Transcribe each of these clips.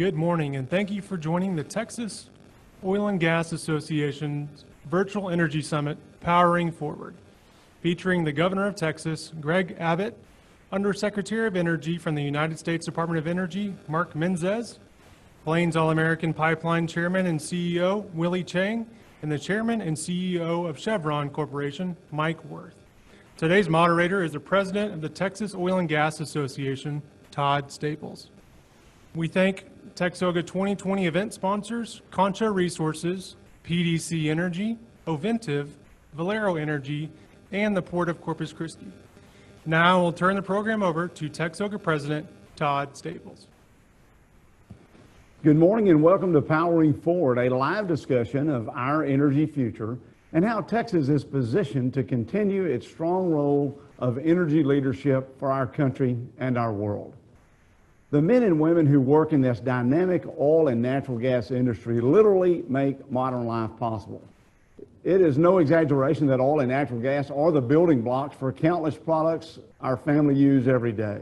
Good morning, and thank you for joining the Texas Oil and Gas Association's Virtual Energy Summit, Powering Forward, featuring the Governor of Texas, Greg Abbott, Undersecretary of Energy from the United States Department of Energy, Mark Menezes, Plains All-American Pipeline Chairman and CEO, Willie Chang, and the Chairman and CEO of Chevron Corporation, Mike Wirth. Today's moderator is the President of the Texas Oil and Gas Association, Todd Staples. We thank TXOGA 2020 event sponsors, Concha Resources, PDC Energy, Oventive, Valero Energy, and the Port of Corpus Christi. Now we'll turn the program over to TXOGA President Todd Staples. Good morning and welcome to Powering Forward, a live discussion of our energy future and how Texas is positioned to continue its strong role of energy leadership for our country and our world. The men and women who work in this dynamic oil and natural gas industry literally make modern life possible. It is no exaggeration that oil and natural gas are the building blocks for countless products our family use every day.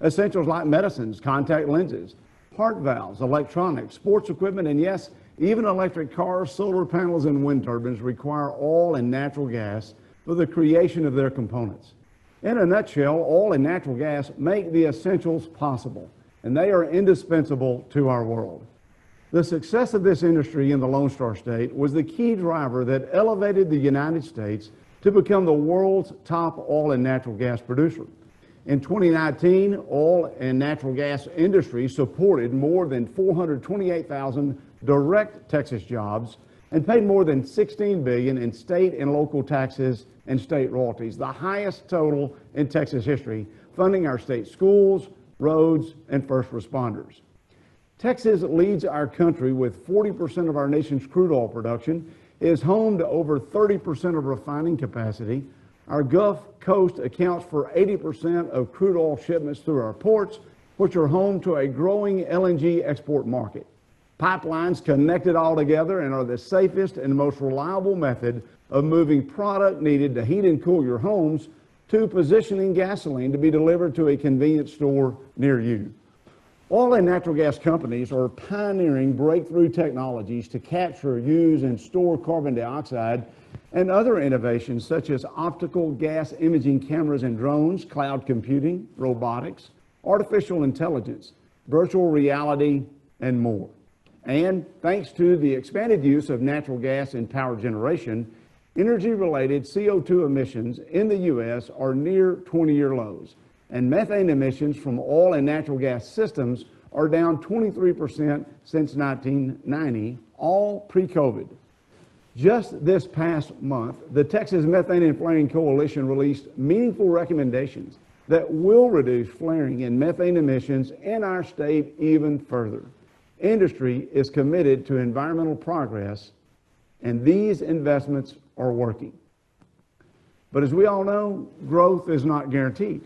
Essentials like medicines, contact lenses, heart valves, electronics, sports equipment, and yes, even electric cars, solar panels, and wind turbines require oil and natural gas for the creation of their components. In a nutshell, oil and natural gas make the essentials possible, and they are indispensable to our world. The success of this industry in the Lone Star State was the key driver that elevated the United States to become the world's top oil and natural gas producer. In 2019, oil and natural gas industry supported more than 428,000 direct Texas jobs and paid more than $16 billion in state and local taxes and state royalties, the highest total in Texas history, funding our state schools, roads, and first responders. Texas leads our country with 40% of our nation's crude oil production, is home to over 30% of refining capacity. Our Gulf Coast accounts for 80% of crude oil shipments through our ports, which are home to a growing LNG export market. Pipelines connect it all together and are the safest and most reliable method of moving product needed to heat and cool your homes to positioning gasoline to be delivered to a convenience store near you. Oil and natural gas companies are pioneering breakthrough technologies to capture, use, and store carbon dioxide and other innovations such as optical gas imaging cameras and drones, cloud computing, robotics, artificial intelligence, virtual reality, and more. And thanks to the expanded use of natural gas in power generation, energy-related CO2 emissions in the U.S. are near 20-year lows, and methane emissions from oil and natural gas systems are down 23% since 1990, all pre-COVID. Just this past month, the Texas Methane and Flaring Coalition released meaningful recommendations that will reduce flaring and methane emissions in our state even further. Industry is committed to environmental progress, and these investments are working. But as we all know, growth is not guaranteed.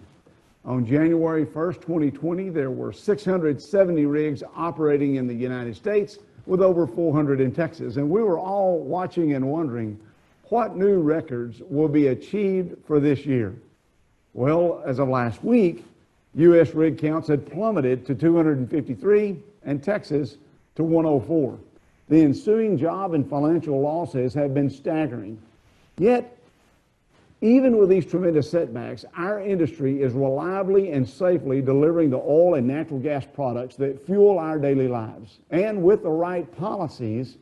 On January 1st, 2020, there were 670 rigs operating in the United States with over 400 in Texas. And we were all watching and wondering what new records will be achieved for this year. Well, as of last week, U.S. rig counts had plummeted to 253 and Texas to 104. The ensuing job and financial losses have been staggering. Yet, even with these tremendous setbacks, our industry is reliably and safely delivering the oil and natural gas products that fuel our daily lives, and with the right policies,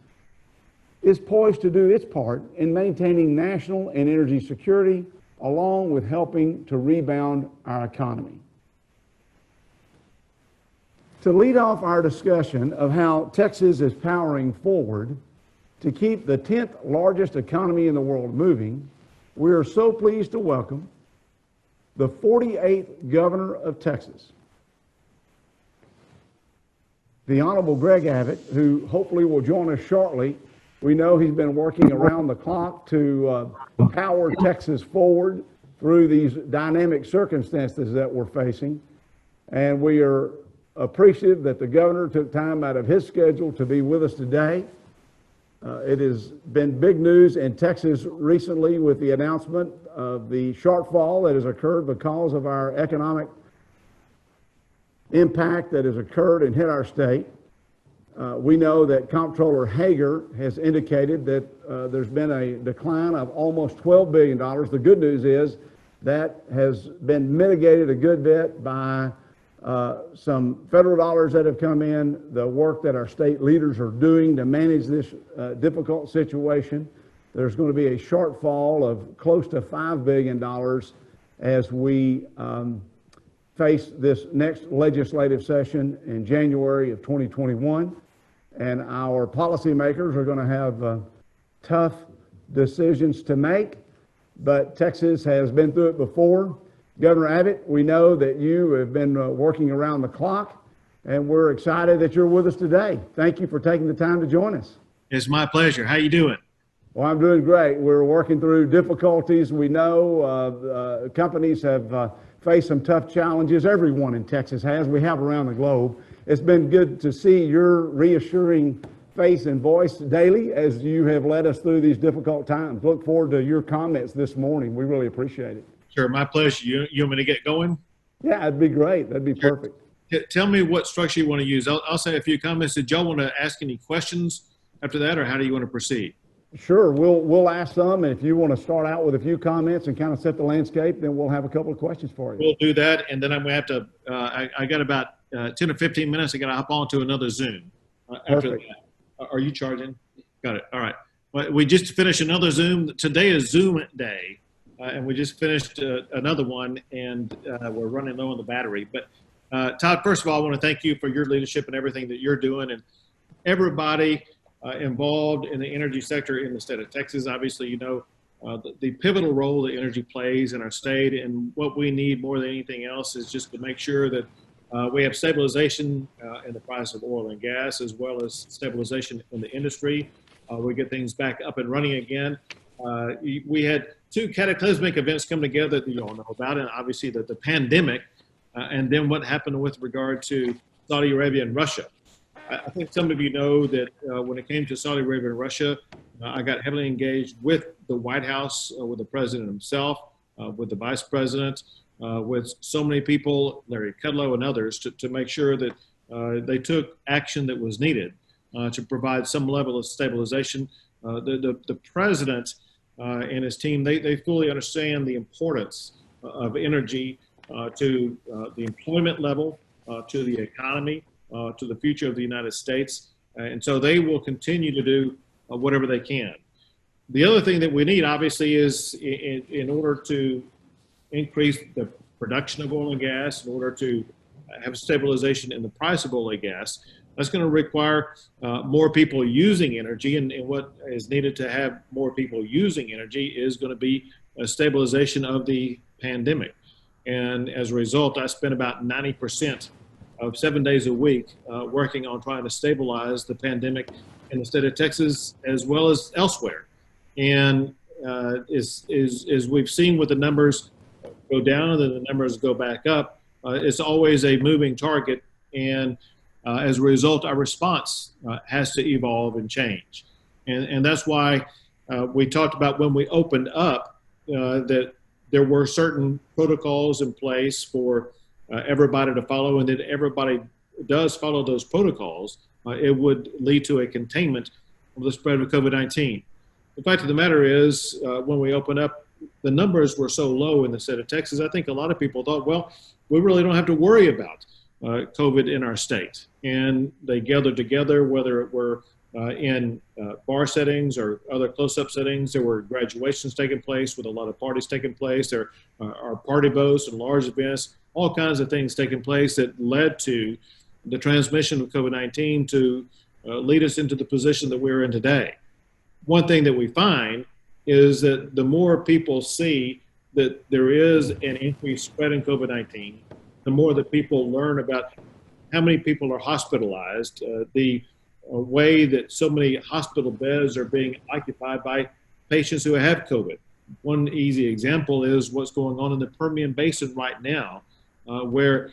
is poised to do its part in maintaining national and energy security, along with helping to rebound our economy. To lead off our discussion of how Texas is powering forward to keep the 10th largest economy in the world moving, we are so pleased to welcome the 48th Governor of Texas, the Honorable Greg Abbott, who hopefully will join us shortly. We know he's been working around the clock to power Texas forward through these dynamic circumstances that we're facing, and we are appreciative that the governor took time out of his schedule to be with us today. It has been big news in Texas recently with the announcement of the shortfall that has occurred because of our economic impact that has occurred and hit our state. We know that Comptroller Hager has indicated that there's been a decline of almost $12 billion. The good news is that has been mitigated a good bit by some federal dollars that have come in, the work that our state leaders are doing to manage this difficult situation. There's going to be a shortfall of close to $5 billion as we face this next legislative session in January of 2021. And our policymakers are going to have tough decisions to make, but Texas has been through it before. Governor Abbott, we know that you have been working around the clock, and we're excited that you're with us today. Thank you for taking the time to join us. It's my pleasure. How you doing? Well, I'm doing great. We're working through difficulties. We know companies have faced some tough challenges. Everyone in Texas has. We have around the globe. It's been good to see your reassuring face and voice daily as you have led us through these difficult times. Look forward to your comments this morning. We really appreciate it. Sure, my pleasure. You want me to get going? Yeah, that'd be great. That'd be perfect. Tell me what structure you want to use. I'll say a few comments. Did y'all want to ask any questions after that, or how do you want to proceed? Sure, we'll ask some, and if you want to start out with a few comments and kind of set the landscape, then we'll have a couple of questions for you. We'll do that, and then I'm going to have to, I got about 10 or 15 minutes. I got to hop on to another Zoom after Perfect. that. Are you charging? Got it. All right. Well, we just finished another Zoom. Today is Zoom day, and we just finished another one, and we're running low on the battery. But Todd, first of all, I want to thank you for your leadership and everything that you're doing, and everybody involved in the energy sector in the state of Texas. Obviously, you know the pivotal role that energy plays in our state, and what we need more than anything else is just to make sure that we have stabilization in the price of oil and gas, as well as stabilization in the industry. We get things back up and running again. We had two cataclysmic events come together that you all know about, and obviously the pandemic, and then what happened with regard to Saudi Arabia and Russia. I think some of you know that when it came to Saudi Arabia and Russia, I got heavily engaged with the White House, with the president himself, with the vice president, with so many people, Larry Kudlow and others, to make sure that they took action that was needed to provide some level of stabilization. The president and his team, they fully understand the importance of energy to the employment level, to the economy, to the future of the United States. And so they will continue to do whatever they can. The other thing that we need, obviously, is in order to increase the production of oil and gas, in order to have stabilization in the price of oil and gas, that's going to require more people using energy. And what is needed to have more people using energy is going to be a stabilization of the pandemic. And as a result, I spent about 90% of 7 days a week working on trying to stabilize the pandemic in the state of Texas as well as elsewhere. And as we've seen with the numbers go down and then the numbers go back up, it's always a moving target. And as a result, our response has to evolve and change. And that's why we talked about when we opened up that there were certain protocols in place for everybody to follow, and that everybody does follow those protocols, it would lead to a containment of the spread of COVID-19. The fact of the matter is, when we opened up, the numbers were so low in the state of Texas, I think a lot of people thought, well, we really don't have to worry about COVID in our state. And they gathered together, whether it were in bar settings or other close-up settings. There were graduations taking place with a lot of parties taking place. There are party boats and large events, all kinds of things taking place that led to the transmission of COVID-19 to lead us into the position that we're in today. One thing that we find is that the more people see that there is an increased spread in COVID-19, the more that people learn about how many people are hospitalized, the way that so many hospital beds are being occupied by patients who have COVID. One easy example is what's going on in the Permian Basin right now, where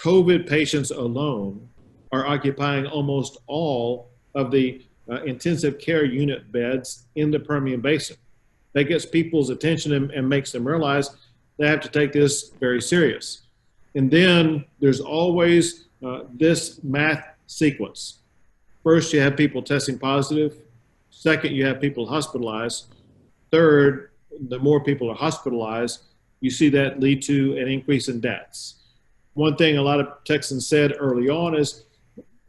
COVID patients alone are occupying almost all of the intensive care unit beds in the Permian Basin. That gets people's attention and makes them realize they have to take this very serious. And then there's always this math sequence. First, you have people testing positive. Second, you have people hospitalized. Third, the more people are hospitalized, you see that lead to an increase in deaths. One thing a lot of Texans said early on is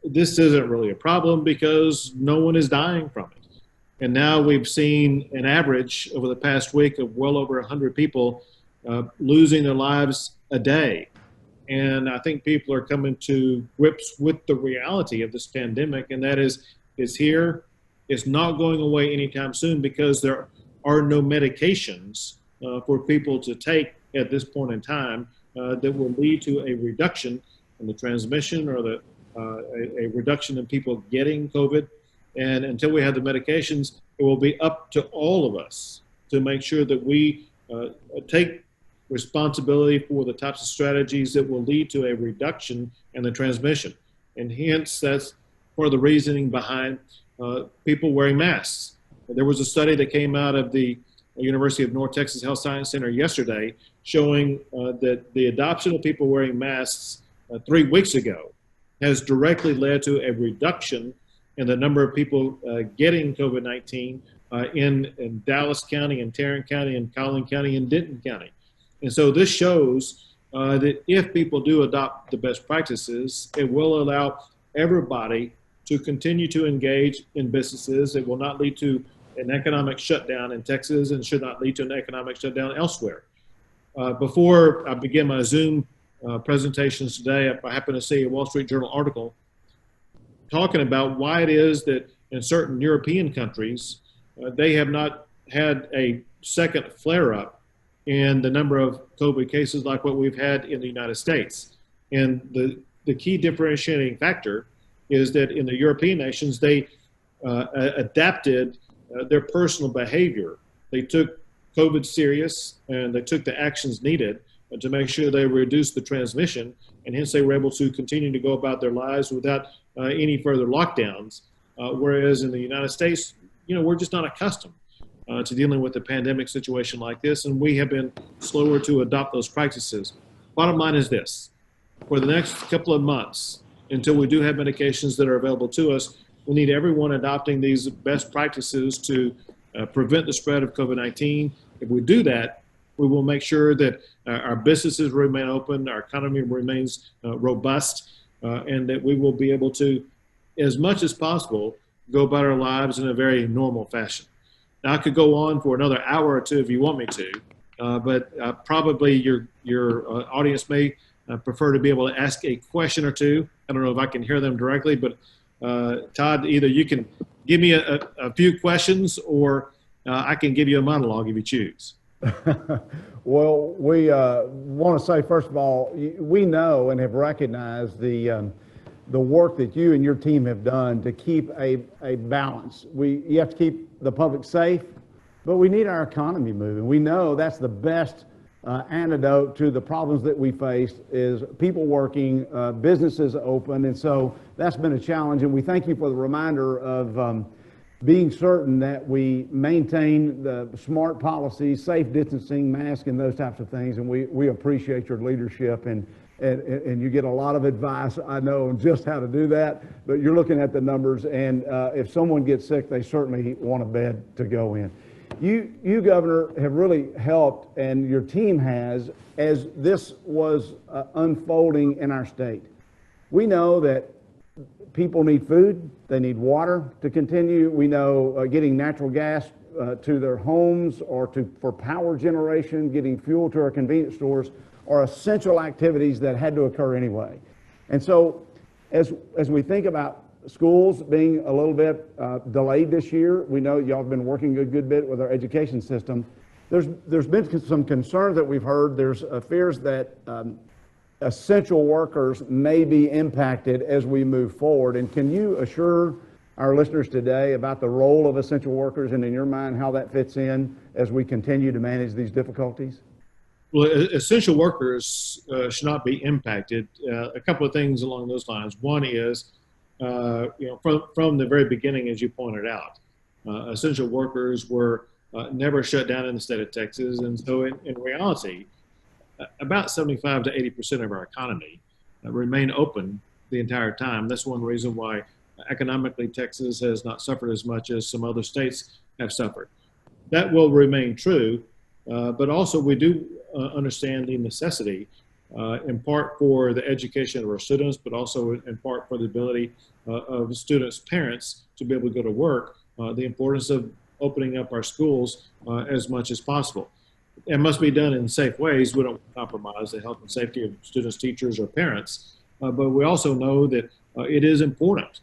this isn't really a problem because no one is dying from it. And now we've seen an average over the past week of well over 100 people losing their lives a day. And I think people are coming to grips with the reality of this pandemic, and that is it's here. It's not going away anytime soon because there are no medications for people to take at this point in time that will lead to a reduction in the transmission or a reduction in people getting COVID. And until we have the medications, it will be up to all of us to make sure that we take responsibility for the types of strategies that will lead to a reduction in the transmission. And hence, that's part of the reasoning behind people wearing masks. There was a study that came out of the University of North Texas Health Science Center yesterday showing that the adoption of people wearing masks 3 weeks ago has directly led to a reduction in the number of people getting COVID-19 in Dallas County, and Tarrant County, and Collin County, and Denton County. And so this shows that if people do adopt the best practices, it will allow everybody to continue to engage in businesses. It will not lead to an economic shutdown in Texas and should not lead to an economic shutdown elsewhere. Before I begin my Zoom presentations today, I happened to see a Wall Street Journal article talking about why it is that in certain European countries, they have not had a second flare-up in the number of COVID cases like what we've had in the United States. And the key differentiating factor is that in the European nations, they adapted their personal behavior. They took COVID serious and they took the actions needed to make sure they reduced the transmission, and hence they were able to continue to go about their lives without any further lockdowns. Whereas in the United States, we're just not accustomed to dealing with a pandemic situation like this, and we have been slower to adopt those practices. Bottom line is this: for the next couple of months, until we do have medications that are available to us, we need everyone adopting these best practices to prevent the spread of COVID-19. If we do that, we will make sure that our businesses remain open, our economy remains robust, and that we will be able to, as much as possible, go about our lives in a very normal fashion. Now, I could go on for another hour or two if you want me to, but probably your audience may prefer to be able to ask a question or two. I don't know if I can hear them directly, but Todd, either you can give me a few questions or I can give you a monologue if you choose. Well, we want to say, first of all, we know and have recognized the work that you and your team have done to keep a balance. You have to keep the public safe, but we need our economy moving. We know that's the best antidote to the problems that we face is people working, businesses open, and so that's been a challenge, and we thank you for the reminder of being certain that we maintain the smart policies, safe distancing, mask, and those types of things, and we appreciate your leadership, and you get a lot of advice, I know, on just how to do that, but you're looking at the numbers, and if someone gets sick, they certainly want a bed to go in. You, Governor, have really helped, and your team has, as this was unfolding in our state. We know that people need food, they need water to continue. We know getting natural gas to their homes or for power generation, getting fuel to our convenience stores are essential activities that had to occur anyway. And so as we think about schools being a little bit delayed this year, we know y'all have been working a good bit with our education system. There's been some concerns that we've heard. There's fears that essential workers may be impacted as we move forward. And can you assure our listeners today about the role of essential workers and in your mind how that fits in as we continue to manage these difficulties? Well, essential workers should not be impacted. A couple of things along those lines. One is, from the very beginning, as you pointed out, essential workers were never shut down in the state of Texas. And so in reality, about 75 to 80% of our economy remain open the entire time. That's one reason why economically, Texas has not suffered as much as some other states have suffered. That will remain true, but also we do understand the necessity, in part for the education of our students, but also in part for the ability of students' parents to be able to go to work, the importance of opening up our schools as much as possible. It must be done in safe ways. We don't compromise the health and safety of students, teachers, or parents, but we also know that it is important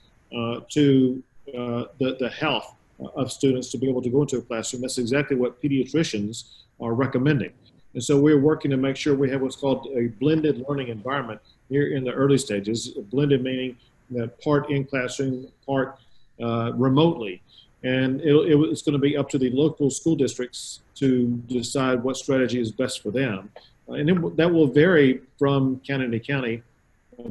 to the health of students to be able to go into a classroom. That's exactly what pediatricians are recommending. And so we're working to make sure we have what's called a blended learning environment here in the early stages. Blended meaning that part in classroom, part remotely. And it's going to be up to the local school districts to decide what strategy is best for them. And that will vary from county to county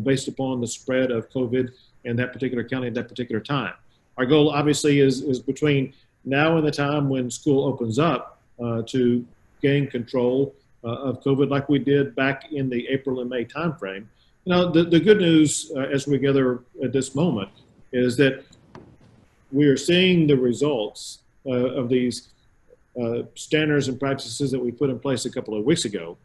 based upon the spread of COVID in that particular county at that particular time. Our goal obviously is between now and the time when school opens up to gain control of COVID like we did back in the April and May timeframe. Now, the good news as we gather at this moment is that we are seeing the results of these standards and practices that we put in place a couple of weeks ago,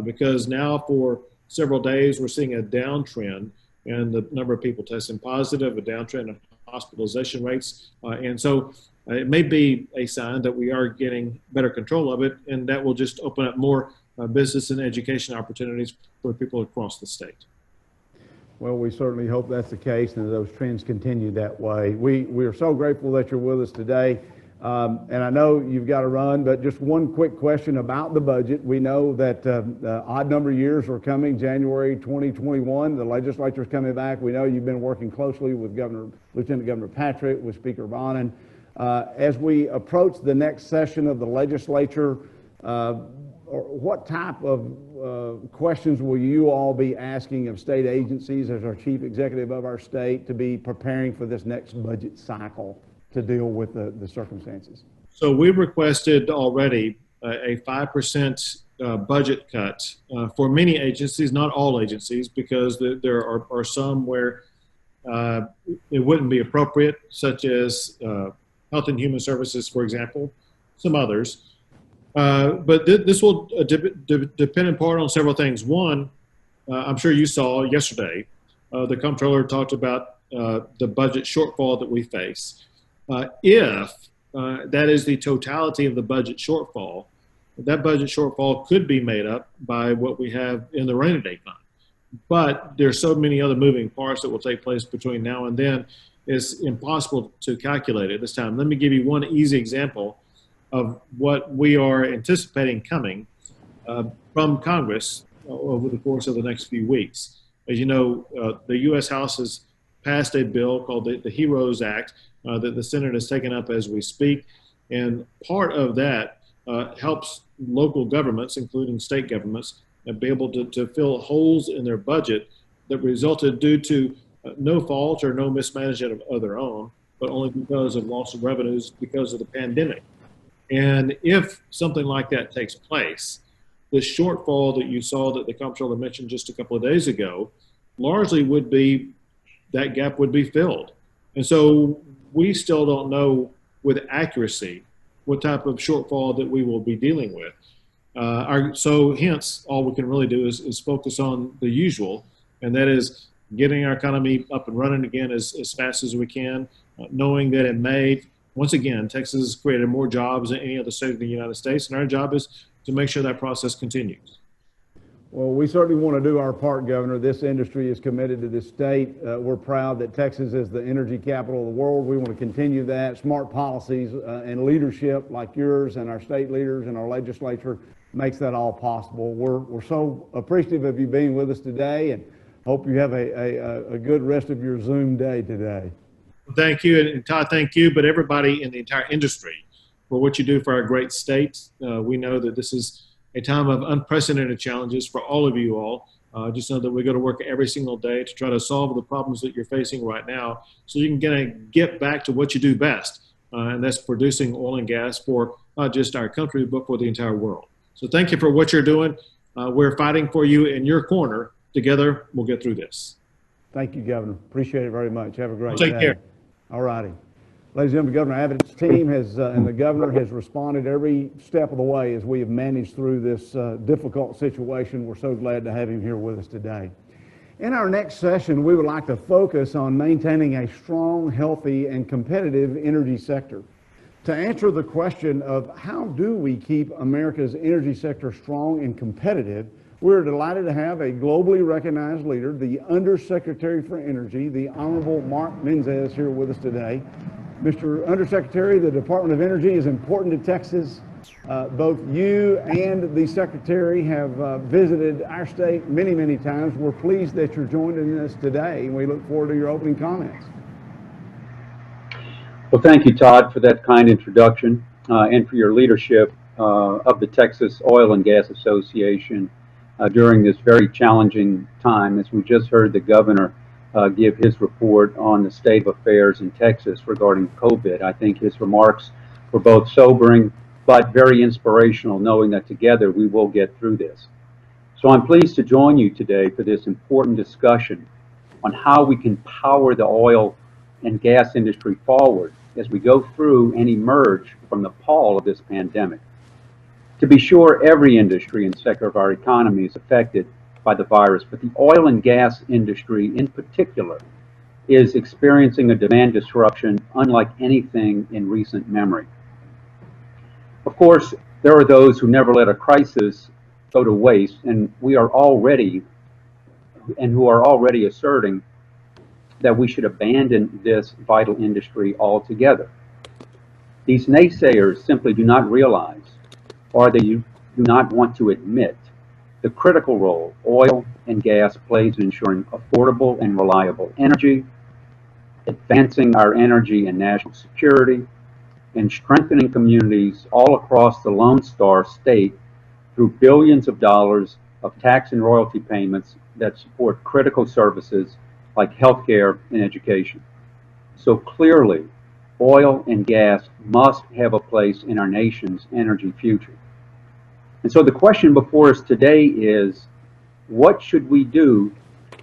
because now for several days we're seeing a downtrend in the number of people testing positive, a downtrend in hospitalization rates, and so it may be a sign that we are getting better control of it, and that will just open up more business and education opportunities for people across the state. Well, we certainly hope that's the case and those trends continue that way. We are so grateful that you're with us today. And I know you've got to run, but just one quick question about the budget. We know that odd number years are coming, January 2021. The legislature's coming back. We know you've been working closely with Lieutenant Governor Patrick, with Speaker Bonin. As we approach the next session of the legislature, what type of questions will you all be asking of state agencies as our chief executive of our state to be preparing for this next budget cycle to deal with the circumstances? So we requested already a 5% budget cut for many agencies, not all agencies, because there are some where it wouldn't be appropriate, such as Health and Human Services, for example, some others. But this will depend in part on several things. One, I'm sure you saw yesterday, the comptroller talked about the budget shortfall that we face. If that is the totality of the budget shortfall, that budget shortfall could be made up by what we have in the rainy day fund. But there's so many other moving parts that will take place between now and then, it's impossible to calculate at this time. Let me give you one easy example of what we are anticipating coming from Congress over the course of the next few weeks. As you know, the U.S. House has passed a bill called the HEROES Act that the Senate has taken up as we speak. And part of that helps local governments, including state governments, be able to fill holes in their budget that resulted due to no fault or no mismanagement of their own, but only because of loss of revenues because of the pandemic. And if something like that takes place, the shortfall that you saw that the comptroller mentioned just a couple of days ago largely would be, that gap would be filled. And so we still don't know with accuracy what type of shortfall that we will be dealing with. So hence, all we can really do is focus on the usual, and that is getting our economy up and running again as fast as we can, knowing that in May, once again, Texas has created more jobs than any other state in the United States, and our job is to make sure that process continues. Well, we certainly want to do our part, Governor. This industry is committed to this state. We're proud that Texas is the energy capital of the world. We want to continue that. Smart policies and leadership like yours and our state leaders and our legislature makes that all possible. We're so appreciative of you being with us today, and hope you have a good rest of your Zoom day today. Thank you, and Todd, thank you, but everybody in the entire industry for what you do for our great state. We know that this is a time of unprecedented challenges for all of you all. Just know that we go to work every single day to try to solve the problems that you're facing right now so you can get back to what you do best, and that's producing oil and gas for not just our country, but for the entire world. So thank you for what you're doing. We're fighting for you in your corner. Together, we'll get through this. Thank you, Governor. Appreciate it very much. Have a great Take day. care. All righty. Ladies and gentlemen, Governor Abbott's team has, and the governor has responded every step of the way as we have managed through this difficult situation. We're so glad to have him here with us today. In our next session, we would like to focus on maintaining a strong, healthy, and competitive energy sector. To answer the question of how do we keep America's energy sector strong and competitive, we're delighted to have a globally recognized leader, the Undersecretary for Energy, the Honorable Mark Menezes, here with us today. Mr. Undersecretary, the Department of Energy is important to Texas. Both you and the Secretary have visited our state many, many times. We're pleased that you're joining us today, and we look forward to your opening comments. Well, thank you, Todd, for that kind introduction and for your leadership of the Texas Oil and Gas Association during this very challenging time. As we just heard the governor give his report on the state of affairs in Texas regarding COVID. I think his remarks were both sobering but very inspirational, knowing that together we will get through this. So I'm pleased to join you today for this important discussion on how we can power the oil and gas industry forward as we go through and emerge from the pall of this pandemic. To be sure, every industry and sector of our economy is affected by the virus, but the oil and gas industry in particular is experiencing a demand disruption unlike anything in recent memory. Of course, there are those who never let a crisis go to waste, and who are already asserting that we should abandon this vital industry altogether. These naysayers simply do not realize, or they do not want to admit, the critical role oil and gas plays in ensuring affordable and reliable energy, advancing our energy and national security, and strengthening communities all across the Lone Star State through billions of dollars of tax and royalty payments that support critical services like healthcare and education. So clearly, oil and gas must have a place in our nation's energy future. And so the question before us today is, what should we do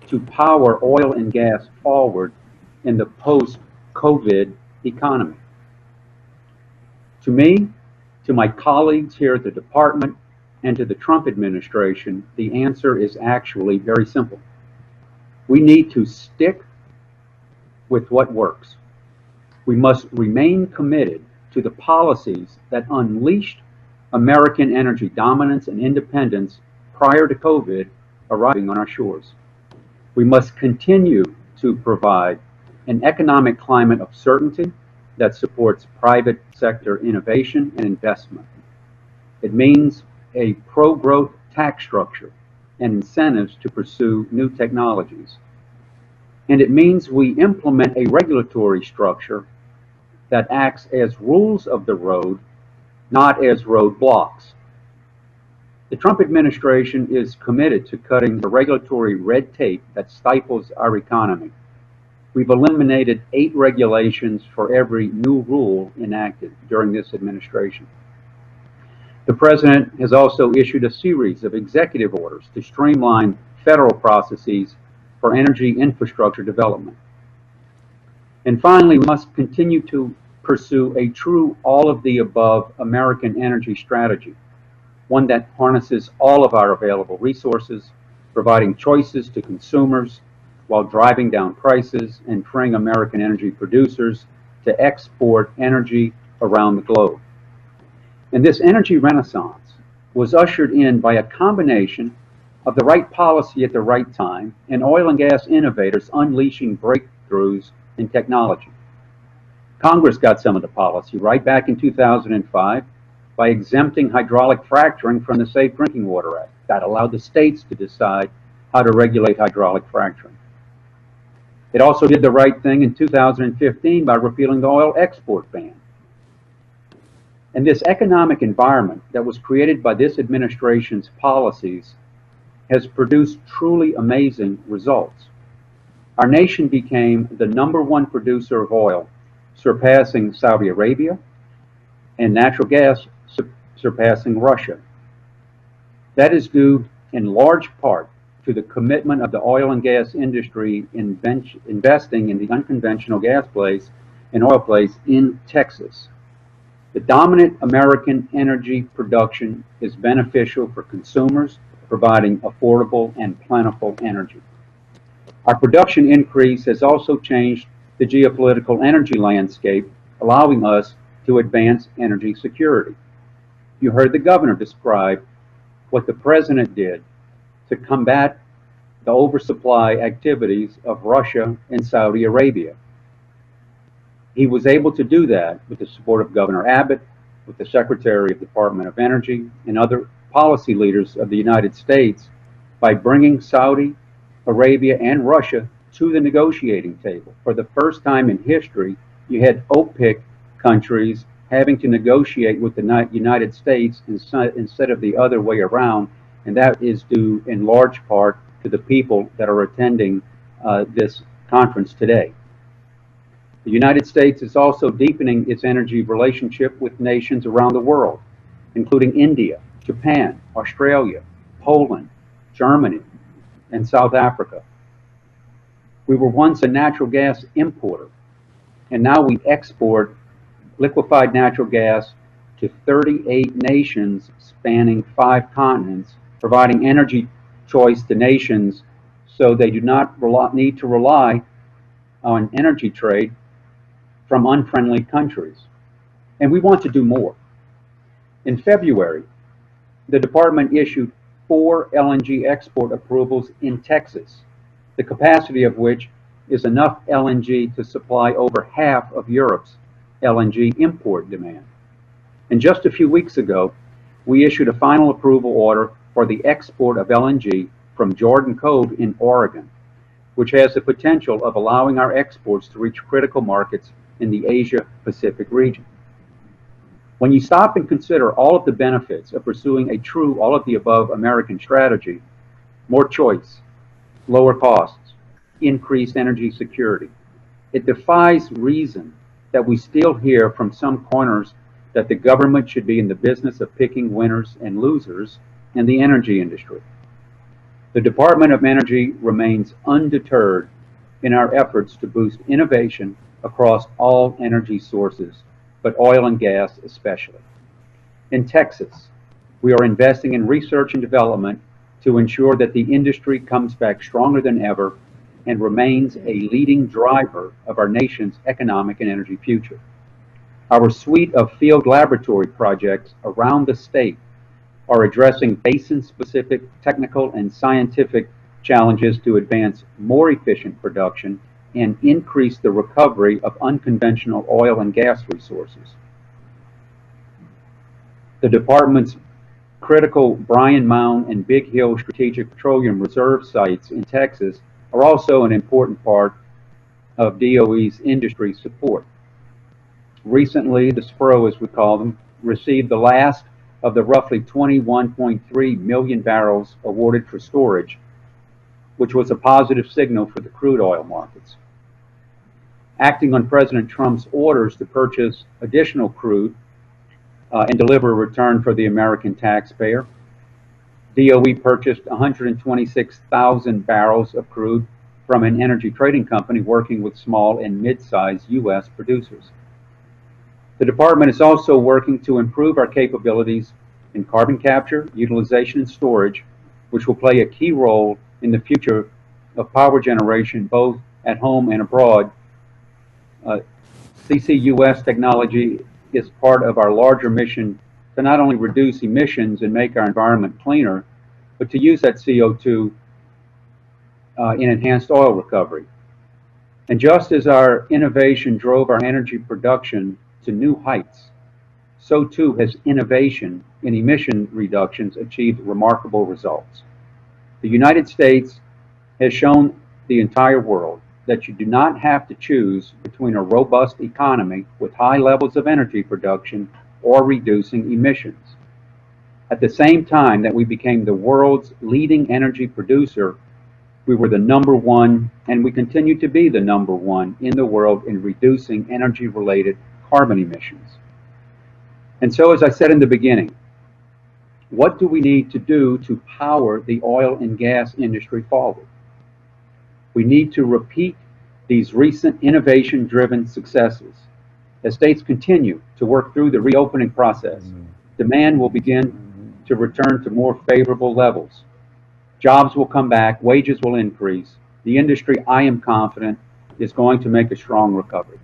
to power oil and gas forward in the post-COVID economy? To me, to my colleagues here at the department, and to the Trump administration, the answer is actually very simple. We need to stick with what works. We must remain committed to the policies that unleashed American energy dominance and independence prior to COVID arriving on our shores. We must continue to provide an economic climate of certainty that supports private sector innovation and investment. It means a pro-growth tax structure and incentives to pursue new technologies. And it means we implement a regulatory structure that acts as rules of the road, not as roadblocks. The Trump administration is committed to cutting the regulatory red tape that stifles our economy. We've eliminated 8 regulations for every new rule enacted during this administration. The president has also issued a series of executive orders to streamline federal processes for energy infrastructure development. And finally, we must continue to pursue a true all-of-the-above American energy strategy, one that harnesses all of our available resources, providing choices to consumers while driving down prices and freeing American energy producers to export energy around the globe. And this energy renaissance was ushered in by a combination of the right policy at the right time and oil and gas innovators unleashing breakthroughs in technology. Congress got some of the policy right back in 2005 by exempting hydraulic fracturing from the Safe Drinking Water Act. That allowed the states to decide how to regulate hydraulic fracturing. It also did the right thing in 2015 by repealing the oil export ban. And this economic environment that was created by this administration's policies has produced truly amazing results. Our nation became the #1 producer of oil, surpassing Saudi Arabia, and natural gas surpassing Russia. That is due in large part to the commitment of the oil and gas industry investing in the unconventional gas plays and oil plays in Texas. The dominant American energy production is beneficial for consumers, providing affordable and plentiful energy. Our production increase has also changed the geopolitical energy landscape, allowing us to advance energy security. You heard the governor describe what the president did to combat the oversupply activities of Russia and Saudi Arabia. He was able to do that with the support of Governor Abbott, with the Secretary of the Department of Energy, and other policy leaders of the United States by bringing Saudi Arabia and Russia to the negotiating table. For the first time in history, you had OPEC countries having to negotiate with the United States instead of the other way around, and that is due in large part to the people that are attending this conference today. The United States is also deepening its energy relationship with nations around the world, including India, Japan, Australia, Poland, Germany, and South Africa. We were once a natural gas importer, and now we export liquefied natural gas to 38 nations spanning 5 continents, providing energy choice to nations so they do not need to rely on energy trade from unfriendly countries. And we want to do more. In February, the department issued 4 LNG export approvals in Texas, the capacity of which is enough LNG to supply over half of Europe's LNG import demand. And just a few weeks ago, we issued a final approval order for the export of LNG from Jordan Cove in Oregon, which has the potential of allowing our exports to reach critical markets in the Asia-Pacific region. When you stop and consider all of the benefits of pursuing a true all-of-the-above American strategy, more choice, lower costs, increased energy security, it defies reason that we still hear from some corners that the government should be in the business of picking winners and losers in the energy industry. The Department of Energy remains undeterred in our efforts to boost innovation across all energy sources, but oil and gas especially. In Texas, we are investing in research and development to ensure that the industry comes back stronger than ever and remains a leading driver of our nation's economic and energy future. Our suite of field laboratory projects around the state are addressing basin-specific technical and scientific challenges to advance more efficient production and increase the recovery of unconventional oil and gas resources. The department's critical Bryan Mound and Big Hill Strategic Petroleum Reserve sites in Texas are also an important part of DOE's industry support. Recently, the SPRO, as we call them, received the last of the roughly 21.3 million barrels awarded for storage, which was a positive signal for the crude oil markets. Acting on President Trump's orders to purchase additional crude and deliver a return for the American taxpayer, DOE purchased 126,000 barrels of crude from an energy trading company working with small and mid-sized U.S. producers. The department is also working to improve our capabilities in carbon capture, utilization, and storage, which will play a key role in the future of power generation both at home and abroad. CCUS technology is part of our larger mission to not only reduce emissions and make our environment cleaner, but to use that CO2 in enhanced oil recovery. And just as our innovation drove our energy production to new heights, so too has innovation in emission reductions achieved remarkable results. The United States has shown the entire world that you do not have to choose between a robust economy with high levels of energy production or reducing emissions. At the same time that we became the world's leading energy producer, we were the #1, and we continue to be the #1 in the world in reducing energy-related carbon emissions. And so, as I said in the beginning, what do we need to do to power the oil and gas industry forward? We need to repeat these recent innovation-driven successes. As states continue to work through the reopening process, demand will begin to return to more favorable levels. Jobs will come back, wages will increase. The industry, I am confident, is going to make a strong recovery.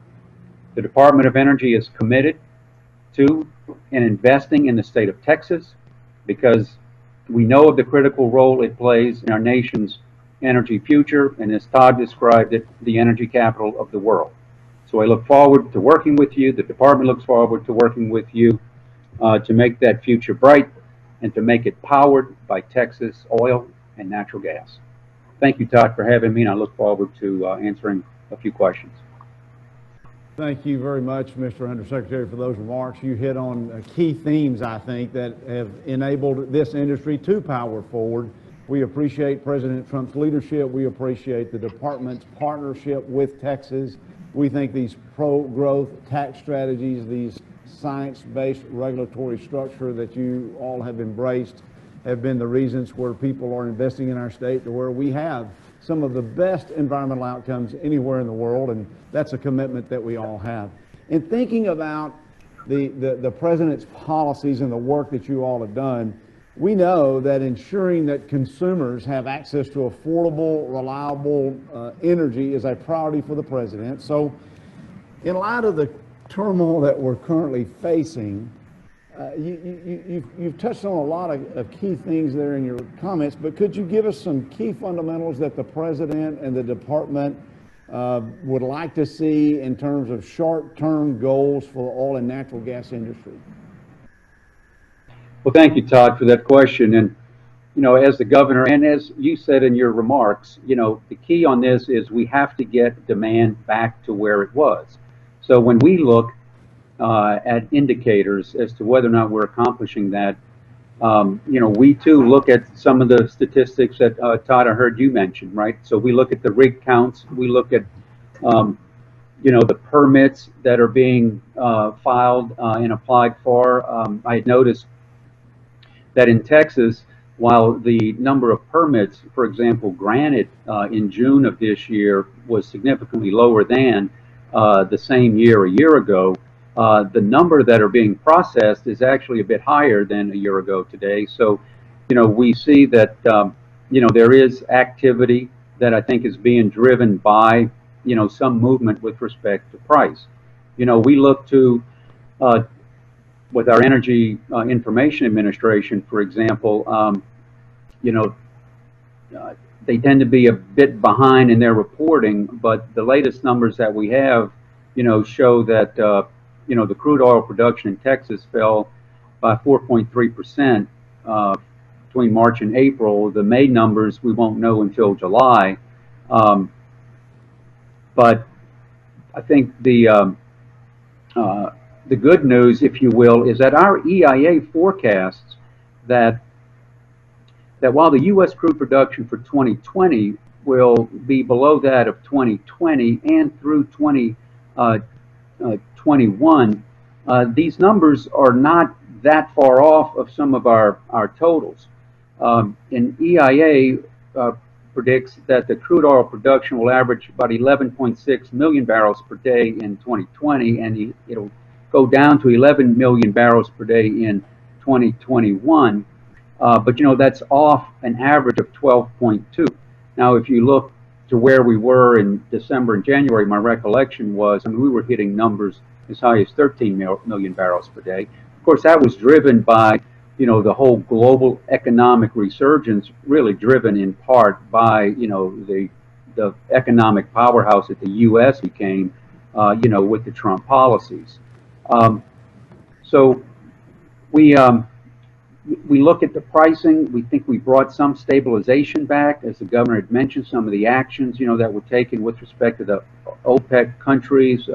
The Department of Energy is committed to and investing in the state of Texas because we know of the critical role it plays in our nation's energy future, and as Todd described it, the energy capital of the world. So I look forward to working with you. The department looks forward to working with you to make that future bright and to make it powered by Texas oil and natural gas. Thank you, Todd, for having me, and I look forward to answering a few questions. Thank you very much, Mr. Undersecretary, for those remarks. You hit on key themes, I think, that have enabled this industry to power forward. We appreciate President Trump's leadership. We appreciate the department's partnership with Texas. We think these pro-growth tax strategies, these science-based regulatory structure that you all have embraced have been the reasons where people are investing in our state to where we have some of the best environmental outcomes anywhere in the world, and that's a commitment that we all have. In thinking about the President's policies and the work that you all have done, we know that ensuring that consumers have access to affordable, reliable energy is a priority for the President. So in light of the turmoil that we're currently facing, you've touched on a lot of key things there in your comments, but could you give us some key fundamentals that the President and the Department would like to see in terms of short-term goals for the oil and natural gas industry? Well, thank you, Todd, for that question. And, you know, as the governor, and as you said in your remarks, you know, the key on this is we have to get demand back to where it was. So when we look at indicators as to whether or not we're accomplishing that, you know, we too look at some of the statistics that Todd, I heard you mention, right? So we look at the rig counts, we look at, you know, the permits that are being filed and applied for. I had noticed that in Texas, while the number of permits, for example, granted in June of this year was significantly lower than the same year a year ago, the number that are being processed is actually a bit higher than a year ago today. So, you know, we see that, you know, there is activity that I think is being driven by, you know, some movement with respect to price. You know, we look to, with our Energy Information Administration, for example, you know, they tend to be a bit behind in their reporting, but the latest numbers that we have, you know, show that, you know, the crude oil production in Texas fell by 4.3% between March and April. The May numbers we won't know until July. But I think the good news, if you will, is that our EIA forecasts that while the U.S. crude production for 2020 will be below that of 2020 and through 2021, these numbers are not that far off of some of our totals. And EIA predicts that the crude oil production will average about 11.6 million barrels per day in 2020, and it'll go down to 11 million barrels per day in 2021. But, you know, that's off an average of 12.2. Now, if you look to where we were in December and January, my recollection was, I mean, we were hitting numbers as high as 13 million barrels per day. Of course, that was driven by, you know, the whole global economic resurgence, really driven in part by, you know, the economic powerhouse that the U.S. became, you know, with the Trump policies. So we look at the pricing. We think we brought some stabilization back, as the governor had mentioned, some of the actions, you know, that were taken with respect to the OPEC countries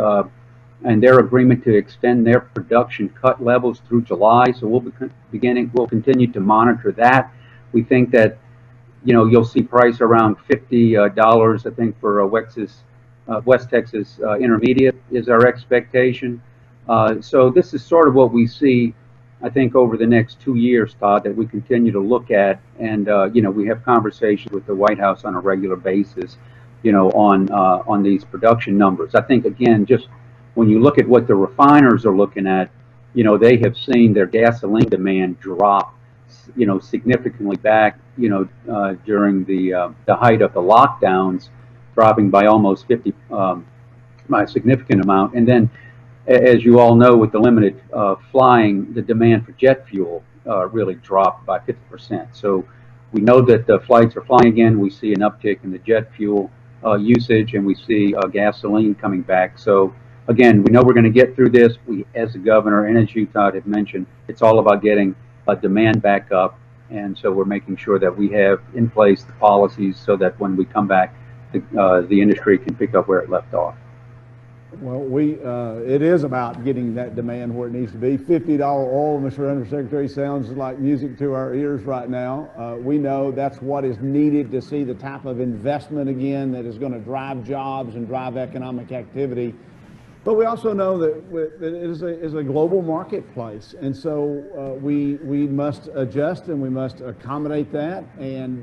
and their agreement to extend their production cut levels through July. So we'll continue to monitor that. We think that, you know, you'll see price around $50, I think, for West Texas Intermediate is our expectation. So this is sort of what we see, I think, over the next 2 years, Todd, that we continue to look at. And, you know, we have conversations with the White House on a regular basis on these production numbers. I think, again, just when you look at what the refiners are looking at, they have seen their gasoline demand drop, significantly back, during the height of the lockdowns, dropping by almost 50, by a significant amount. And then, as you all know, with the limited flying, the demand for jet fuel really dropped by 50%. So we know that the flights are flying again. We see an uptick in the jet fuel usage, and we see gasoline coming back. So again, we know we're going to get through this. We, as the governor and as you, Todd, have mentioned, it's all about getting demand back up. And so we're making sure that we have in place the policies so that when we come back, the industry can pick up where it left off. Well, it is about getting that demand where it needs to be. $50 oil, Mr. Undersecretary, sounds like music to our ears right now. We know that's what is needed to see the type of investment again that is going to drive jobs and drive economic activity. But we also know that it is a global marketplace, and so we must adjust and we must accommodate that. And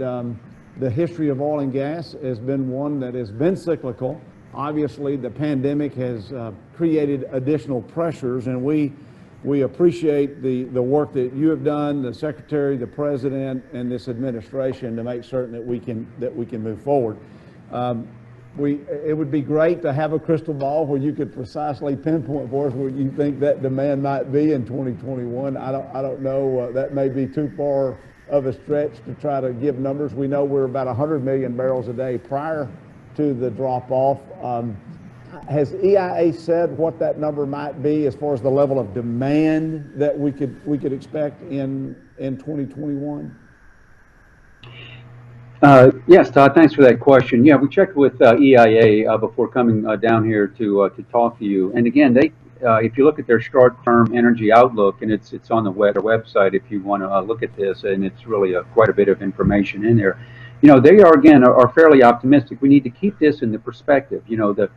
the history of oil and gas has been one that has been cyclical. Obviously, the pandemic has created additional pressures, and we appreciate the work that you have done, the Secretary, the President, and this administration to make certain that we can move forward. It would be great to have a crystal ball where you could precisely pinpoint for us where you think that demand might be in 2021. I don't know. That may be too far of a stretch to try to give numbers. We know we're about 100 million barrels a day prior to the drop-off. Has EIA said what that number might be as far as the level of demand that we could expect in 2021? Yes, Todd, thanks for that question. Yeah, we checked with EIA before coming down here to talk to you. And again, they, if you look at their short-term energy outlook, and it's on the their website if you want to look at this, and it's really quite a bit of information in there. They are fairly optimistic. We need to keep this in the perspective. The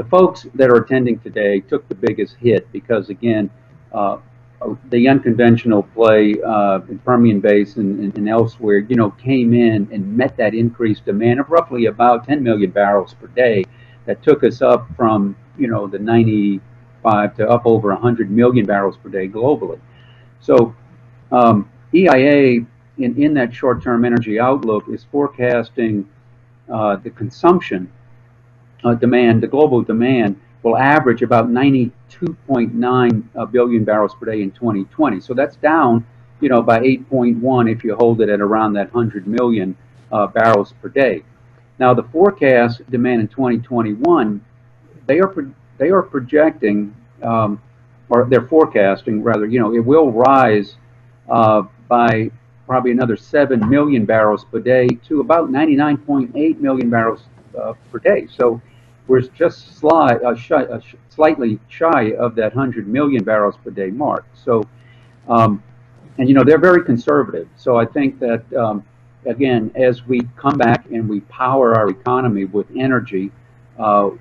folks that are attending today took the biggest hit because, again, the unconventional play in Permian Basin and elsewhere, came in and met that increased demand of roughly about 10 million barrels per day. That took us up from, the 95 to up over 100 million barrels per day globally. So EIA, in that short-term energy outlook, is forecasting the consumption demand, the global demand, will average about 92.9 billion barrels per day in 2020. So that's down, by 8.1 if you hold it at around that 100 million barrels per day. Now the forecast demand in 2021, they are projecting, or they're forecasting rather, it will rise by probably another 7 million barrels per day to about 99.8 million barrels per day. So we're just slightly shy of that 100 million barrels per day mark. So, and they're very conservative. So I think that, again, as we come back and we power our economy with energy, the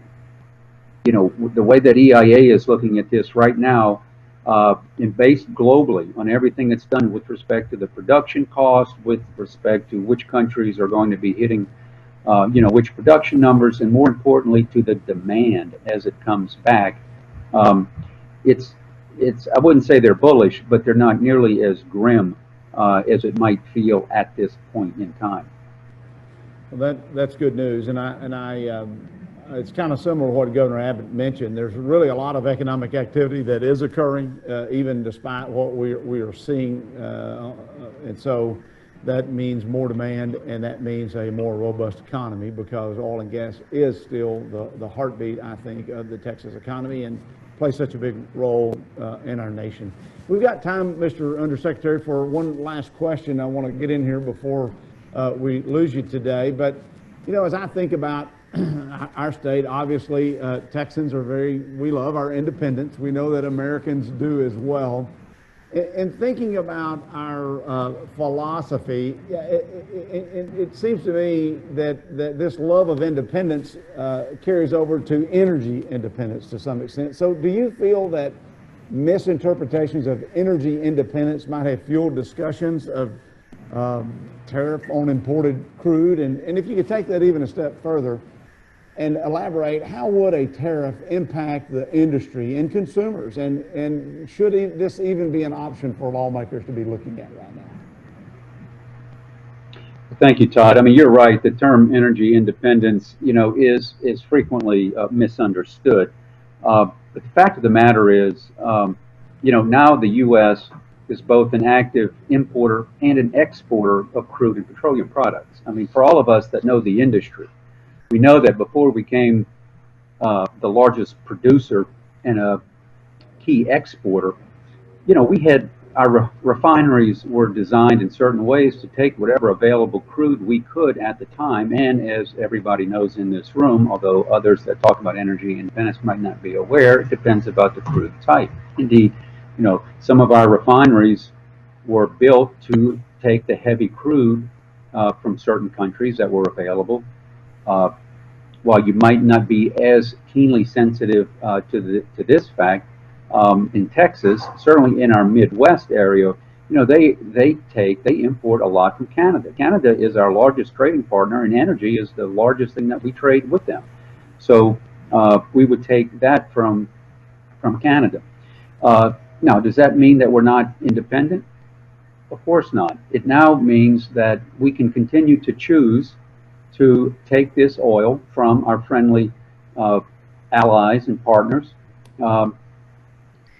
way that EIA is looking at this right now, and based globally on everything that's done with respect to the production cost, with respect to which countries are going to be hitting which production numbers, and more importantly to the demand as it comes back. It's I wouldn't say they're bullish, but they're not nearly as grim as it might feel at this point in time. Well, that's good news, and it's kind of similar to what Governor Abbott mentioned. There's really a lot of economic activity that is occurring, even despite what we are seeing, and so that means more demand, and that means a more robust economy, because oil and gas is still the heartbeat, I think, of the Texas economy and plays such a big role in our nation. We've got time, Mr. Undersecretary, for one last question. I want to get in here before we lose you today. But, as I think about our state, obviously, Texans we love our independence. We know that Americans do as well. In thinking about our philosophy, it seems to me that this love of independence carries over to energy independence to some extent. So do you feel that misinterpretations of energy independence might have fueled discussions of tariff on imported crude? And if you could take that even a step further, and elaborate how would a tariff impact the industry and consumers, and should this even be an option for lawmakers to be looking at right now? Thank you, Todd. I mean, you're right. The term energy independence, is frequently misunderstood. But the fact of the matter is, now the U.S. is both an active importer and an exporter of crude and petroleum products. I mean, for all of us that know the industry, we know that before we became the largest producer and a key exporter, we had our refineries were designed in certain ways to take whatever available crude we could at the time. And as everybody knows in this room, although others that talk about energy independence might not be aware, it depends about the crude type. Indeed, some of our refineries were built to take the heavy crude from certain countries that were available. While you might not be as keenly sensitive to this fact, in Texas, certainly in our Midwest area, they import a lot from Canada. Canada is our largest trading partner, and energy is the largest thing that we trade with them. So we would take that from Canada. Now, does that mean that we're not independent? Of course not. It now means that we can continue to choose to take this oil from our friendly allies and partners.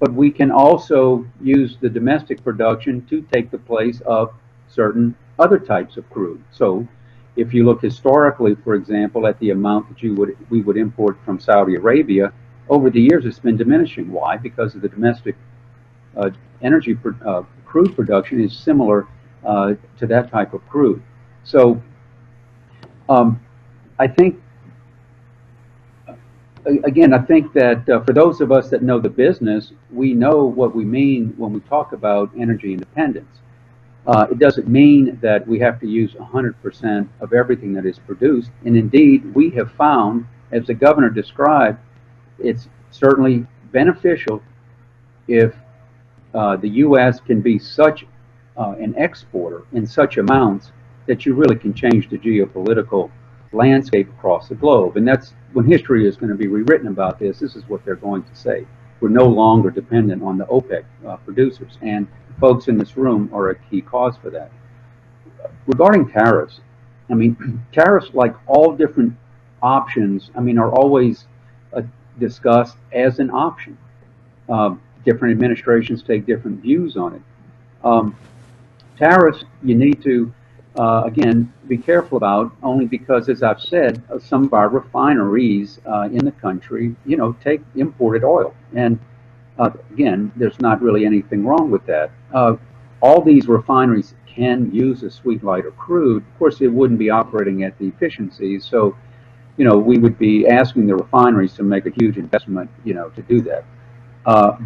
But we can also use the domestic production to take the place of certain other types of crude. So if you look historically, for example, at the amount that we would import from Saudi Arabia, over the years it's been diminishing. Why? Because of the domestic energy crude production is similar to that type of crude. So I think, again, I think that for those of us that know the business, we know what we mean when we talk about energy independence. It doesn't mean that we have to use 100% of everything that is produced. And indeed, we have found, as the governor described, it's certainly beneficial if the U.S. can be such an exporter in such amounts that you really can change the geopolitical landscape across the globe. And that's when history is going to be rewritten about this. This is what they're going to say. We're no longer dependent on the OPEC producers, and folks in this room are a key cause for that. Regarding tariffs, I mean, tariffs, like all different options, I mean, are always discussed as an option. Different administrations take different views on it. Tariffs, you need to again, be careful about, only because, as I've said, some of our refineries in the country, take imported oil. And again, there's not really anything wrong with that. All these refineries can use a sweet lighter crude. Of course, it wouldn't be operating at the efficiencies. So, we would be asking the refineries to make a huge investment, to do that.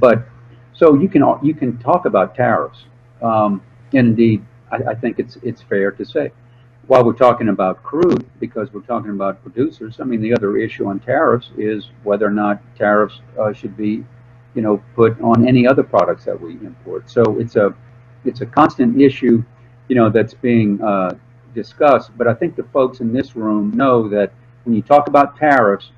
But so you can talk about tariffs, and indeed, I think it's fair to say, while we're talking about crude, because we're talking about producers, I mean, the other issue on tariffs is whether or not tariffs should be, put on any other products that we import. So it's a constant issue, that's being discussed. But I think the folks in this room know that when you talk about tariffs,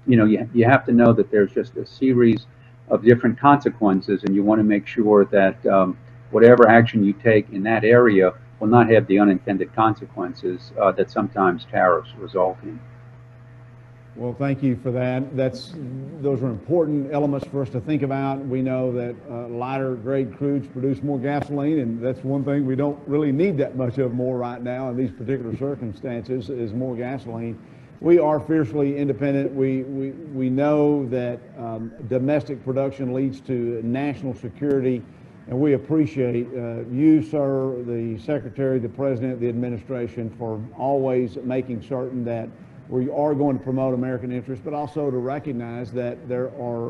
you have to know that there's just a series of different consequences, and you want to make sure that whatever action you take in that area will not have the unintended consequences that sometimes tariffs result in. Well, thank you for that. Those are important elements for us to think about. We know that lighter grade crudes produce more gasoline, and that's one thing we don't really need that much of more right now in these particular circumstances, is more gasoline. We are fiercely independent. We know that domestic production leads to national security, and we appreciate you, sir, the Secretary, the President, the administration, for always making certain that we are going to promote American interests, but also to recognize that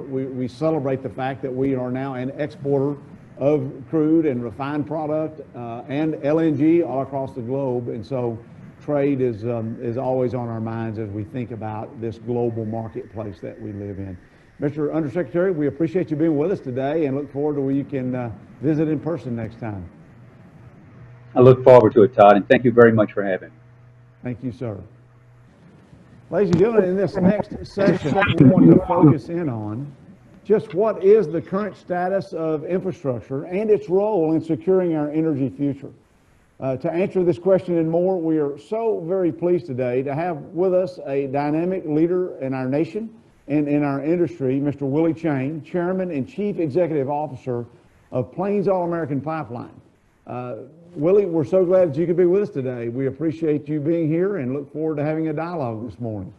we celebrate the fact that we are now an exporter of crude and refined product and LNG all across the globe. And so trade is always on our minds as we think about this global marketplace that we live in. Mr. Undersecretary, we appreciate you being with us today and look forward to when you can visit in person next time. I look forward to it, Todd, and thank you very much for having me. Thank you, sir. Ladies and gentlemen, in this next session, we want to focus in on just what is the current status of infrastructure and its role in securing our energy future. To answer this question and more, we are so very pleased today to have with us a dynamic leader in our nation and in our industry, Mr. Willie Chang, Chairman and Chief Executive Officer of Plains All American Pipeline. Willie, we're so glad that you could be with us today. We appreciate you being here and look forward to having a dialogue this morning.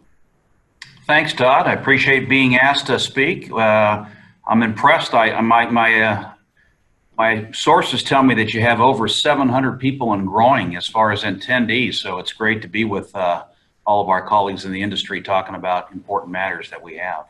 Thanks, Todd. I appreciate being asked to speak. I'm impressed. My sources tell me that you have over 700 people and growing as far as attendees, so it's great to be with all of our colleagues in the industry talking about important matters that we have.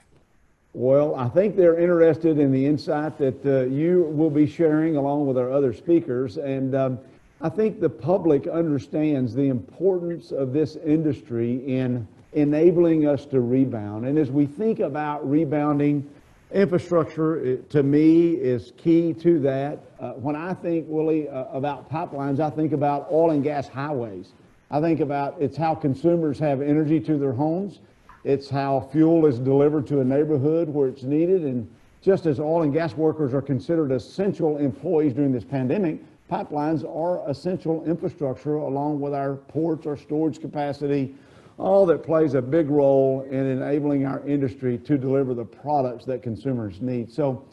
Well, I think they're interested in the insight that you will be sharing along with our other speakers, and I think the public understands the importance of this industry in enabling us to rebound. And as we think about rebounding, infrastructure, to me, is key to that. When I think, Willie, about pipelines, I think about oil and gas highways. I think about it's how consumers have energy to their homes. It's how fuel is delivered to a neighborhood where it's needed. And just as oil and gas workers are considered essential employees during this pandemic, pipelines are essential infrastructure along with our ports, our storage capacity, all that plays a big role in enabling our industry to deliver the products that consumers need. So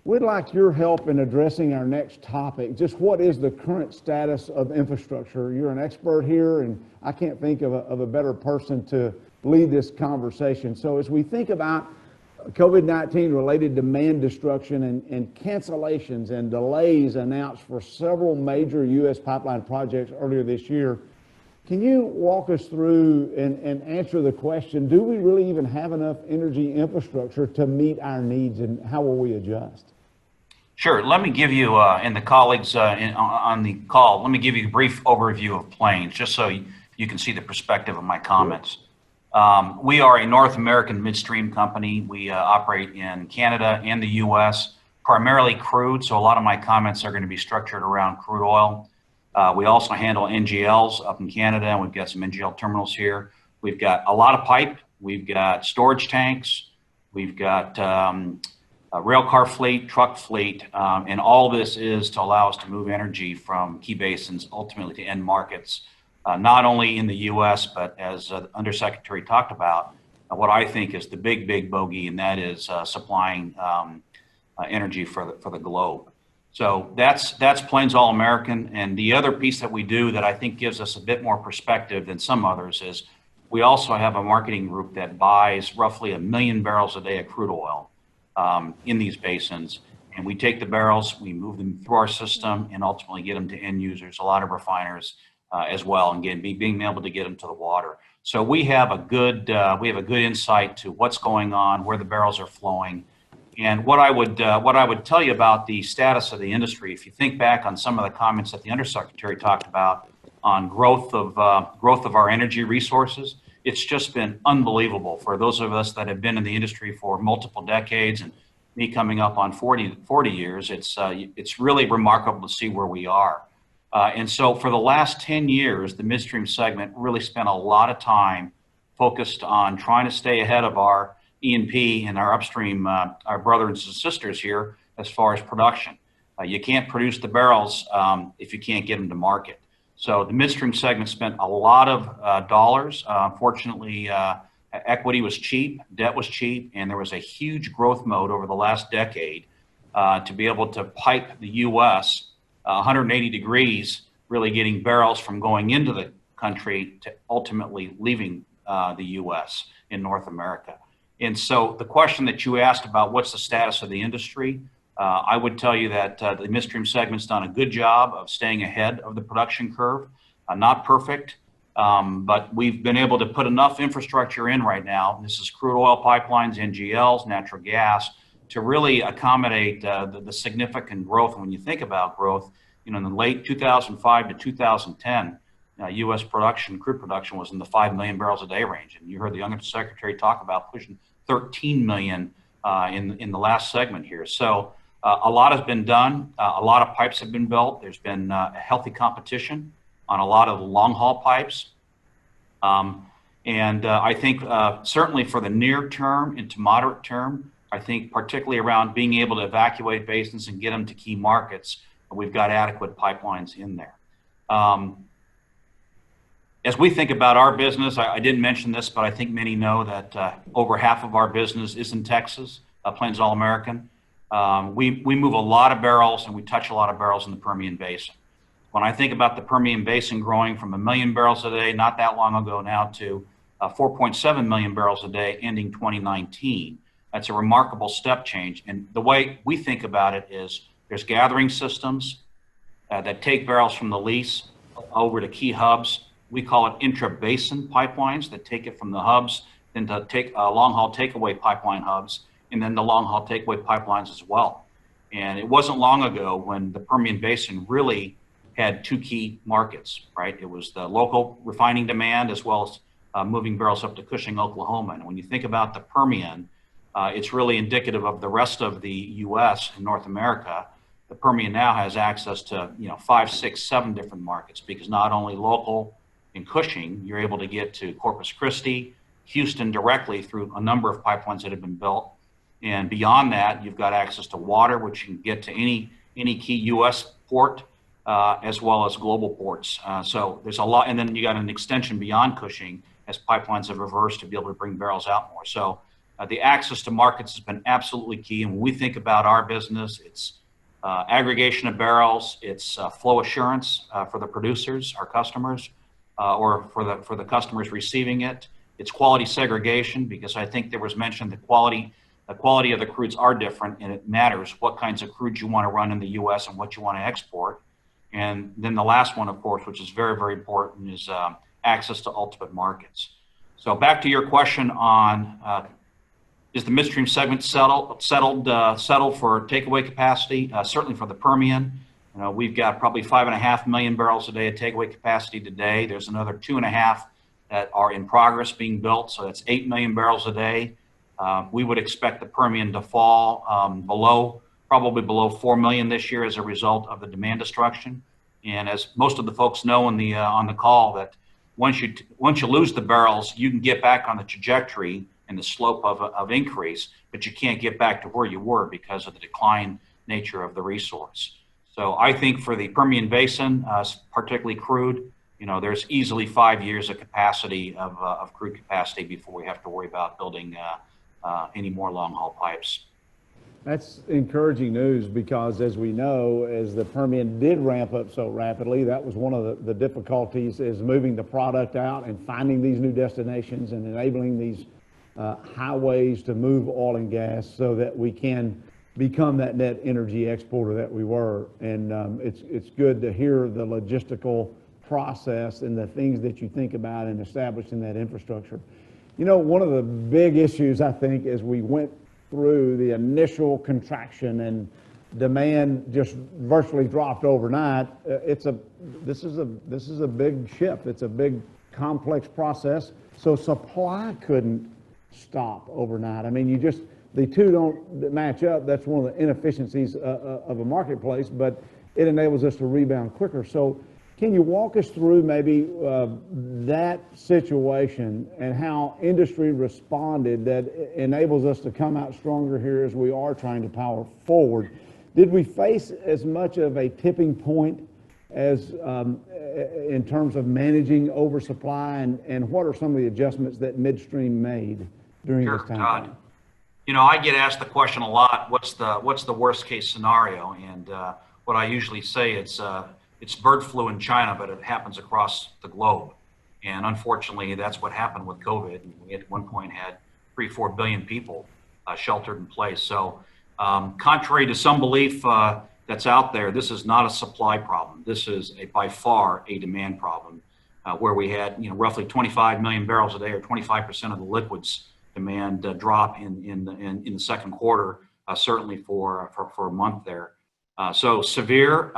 we'd like your help in addressing our next topic. Just what is the current status of infrastructure? You're an expert here, and I can't think of a better person to lead this conversation. So as we think about COVID-19 related demand destruction and cancellations and delays announced for several major U.S. pipeline projects earlier this year, can you walk us through and answer the question, do we really even have enough energy infrastructure to meet our needs, and how will we adjust? Sure. Let me give you, and the colleagues on the call, let me give you a brief overview of Plains, just so you can see the perspective of my comments. We are a North American midstream company. We operate in Canada and the U.S., primarily crude, so a lot of my comments are going to be structured around crude oil. We also handle NGLs up in Canada, and we've got some NGL terminals here. We've got a lot of pipe. We've got storage tanks. We've got a rail car fleet, truck fleet, and all of this is to allow us to move energy from key basins ultimately to end markets, not only in the U.S., but as the Undersecretary talked about, what I think is the big bogey, and that is supplying energy for the globe. So that's Plains All American. And the other piece that we do that I think gives us a bit more perspective than some others is we also have a marketing group that buys roughly 1 million barrels a day of crude oil in these basins. And we take the barrels, we move them through our system, and ultimately get them to end users, a lot of refiners as well, and again, being able to get them to the water. So we have a good insight to what's going on, where the barrels are flowing. And what I would tell you about the status of the industry, if you think back on some of the comments that the Undersecretary talked about on growth of our energy resources, it's just been unbelievable for those of us that have been in the industry for multiple decades, and me coming up on 40 years. It's really remarkable to see where we are. And so for the last 10 years, the midstream segment really spent a lot of time focused on trying to stay ahead of our E&P and our upstream, our brothers and sisters here as far as production. You can't produce the barrels if you can't get them to market. So the midstream segment spent a lot of dollars. Fortunately, equity was cheap, debt was cheap, and there was a huge growth mode over the last decade to be able to pipe the U.S. 180 degrees, really getting barrels from going into the country to ultimately leaving the U.S. in North America. And so the question that you asked about what's the status of the industry, I would tell you that the midstream segment's done a good job of staying ahead of the production curve. Not perfect, but we've been able to put enough infrastructure in right now. This is crude oil pipelines, NGLs, natural gas, to really accommodate the significant growth. And when you think about growth, in the late 2005 to 2010, U.S. crude production was in the 5 million barrels a day range. And you heard the Undersecretary talk about pushing 13 million in the last segment here. So a lot has been done. A lot of pipes have been built. There's been a healthy competition on a lot of the long haul pipes. And I think certainly for the near term into moderate term, I think particularly around being able to evacuate basins and get them to key markets, we've got adequate pipelines in there. As we think about our business, I didn't mention this, but I think many know that over half of our business is in Texas, Plains All American. We move a lot of barrels and we touch a lot of barrels in the Permian Basin. When I think about the Permian Basin growing from 1 million barrels a day not that long ago now to 4.7 million barrels a day ending 2019, that's a remarkable step change. And the way we think about it is there's gathering systems that take barrels from the lease over to key hubs. We call it intra-basin pipelines that take it from the hubs, then to take long-haul takeaway pipeline hubs, and then the long-haul takeaway pipelines as well. And it wasn't long ago when the Permian Basin really had two key markets, right? It was the local refining demand as well as moving barrels up to Cushing, Oklahoma. And when you think about the Permian, it's really indicative of the rest of the U.S. and North America. The Permian now has access to 5, 6, 7 different markets because not only local in Cushing, you're able to get to Corpus Christi, Houston directly through a number of pipelines that have been built. And beyond that, you've got access to water, which you can get to any key U.S. port, as well as global ports. So there's a lot, and then you got an extension beyond Cushing as pipelines have reversed to be able to bring barrels out more. So the access to markets has been absolutely key. And when we think about our business, it's aggregation of barrels, it's flow assurance for the producers, our customers, or for the customers receiving it. It's quality segregation, because I think there was mentioned the quality of the crudes are different, and it matters what kinds of crude you want to run in the U.S. and what you want to export. And then the last one, of course, which is very, very important, is access to ultimate markets. So back to your question on is the midstream segment settled for takeaway capacity? Certainly for the Permian. We've got probably 5.5 million barrels a day of takeaway capacity today. There's another 2.5 that are in progress being built, so that's 8 million barrels a day. We would expect the Permian to fall probably below 4 million this year as a result of the demand destruction. And as most of the folks know on the call, that once you lose the barrels, you can get back on the trajectory and the slope of increase, but you can't get back to where you were because of the decline nature of the resource. So I think for the Permian Basin, particularly crude, there's easily 5 years of capacity of crude capacity before we have to worry about building any more long-haul pipes. That's encouraging news, because as we know, as the Permian did ramp up so rapidly, that was one of the difficulties, is moving the product out and finding these new destinations and enabling these highways to move oil and gas so that we can become that net energy exporter that we were. And it's good to hear the logistical process and the things that you think about in establishing that infrastructure. One of the big issues, I think, as we went through the initial contraction and demand just virtually dropped overnight, this is a big shift. It's a big complex process. So supply couldn't stop overnight. I mean, the two don't match up. That's one of the inefficiencies of a marketplace, but it enables us to rebound quicker. So can you walk us through maybe that situation and how industry responded that enables us to come out stronger here as we are trying to power forward? Did we face as much of a tipping point as in terms of managing oversupply, and what are some of the adjustments that midstream made during this time? Todd. I get asked the question a lot, what's the worst case scenario? And what I usually say, it's bird flu in China, but it happens across the globe. And unfortunately, that's what happened with COVID. We at one point had 3-4 billion people sheltered in place. So contrary to some belief that's out there, this is not a supply problem. This is by far a demand problem, where we had roughly 25 million barrels a day, or 25% of the liquids demand drop in the second quarter, certainly for a month there. So severe.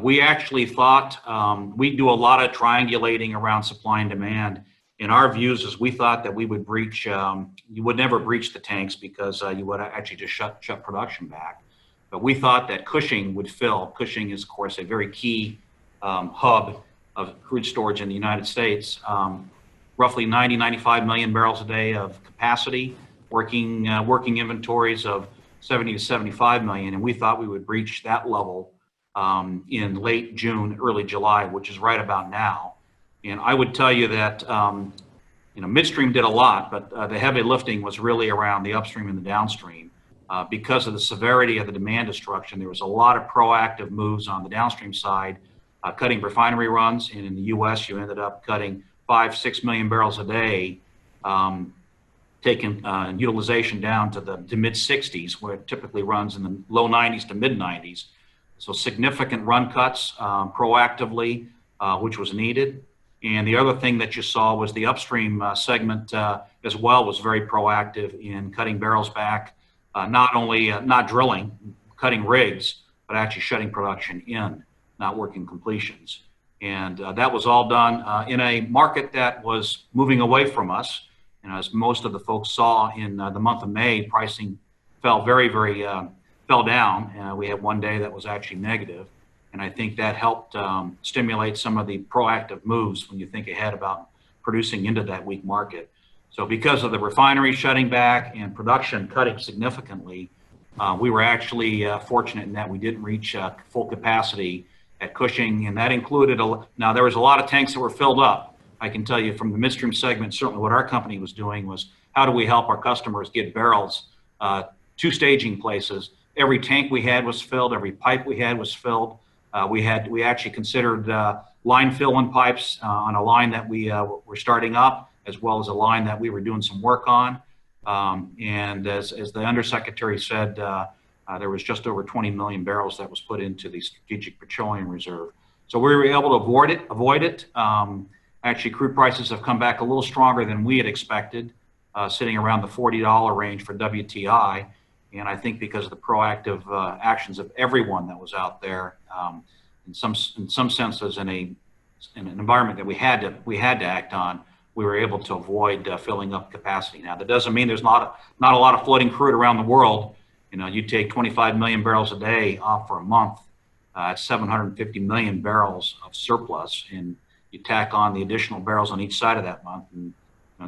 We actually thought, we do a lot of triangulating around supply and demand. In our views, is we thought that we would breach, you would never breach the tanks, because you would actually just shut production back. But we thought that Cushing would fill. Cushing is, of course, a very key hub of crude storage in the United States. roughly 90, 95 million barrels a day of capacity, working inventories of 70 to 75 million, and we thought we would breach that level in late June, early July, which is right about now. And I would tell you that midstream did a lot, but the heavy lifting was really around the upstream and the downstream. Because of the severity of the demand destruction, there was a lot of proactive moves on the downstream side, cutting refinery runs. And in the U.S., you ended up cutting 5-6 million barrels a day, taking utilization down to the mid 60s, where it typically runs in the low 90s to mid 90s. So significant run cuts proactively, which was needed. And the other thing that you saw was the upstream segment as well was very proactive in cutting barrels back, not only not drilling, cutting rigs, but actually shutting production in, not working completions. And that was all done in a market that was moving away from us. And as most of the folks saw in the month of May, pricing fell fell down. We had one day that was actually negative. And I think that helped stimulate some of the proactive moves when you think ahead about producing into that weak market. So because of the refinery shutting back and production cutting significantly, we were actually fortunate in that we didn't reach full capacity at Cushing, and that included, now there was a lot of tanks that were filled up. I can tell you from the midstream segment, certainly what our company was doing was how do we help our customers get barrels to staging places. Every tank we had was filled, every pipe we had was filled. We actually considered line filling pipes on a line that we were starting up, as well as a line that we were doing some work on. And as the undersecretary said, there was just over 20 million barrels that was put into the Strategic Petroleum Reserve. So we were able to avoid it. Actually, crude prices have come back a little stronger than we had expected, sitting around the $40 range for WTI. And I think because of the proactive actions of everyone that was out there, in some senses, in an environment that we had to act on, we were able to avoid filling up capacity. Now that doesn't mean there's not a lot of floating crude around the world. You take 25 million barrels a day off for a month, 750 million barrels of surplus, and you tack on the additional barrels on each side of that month, and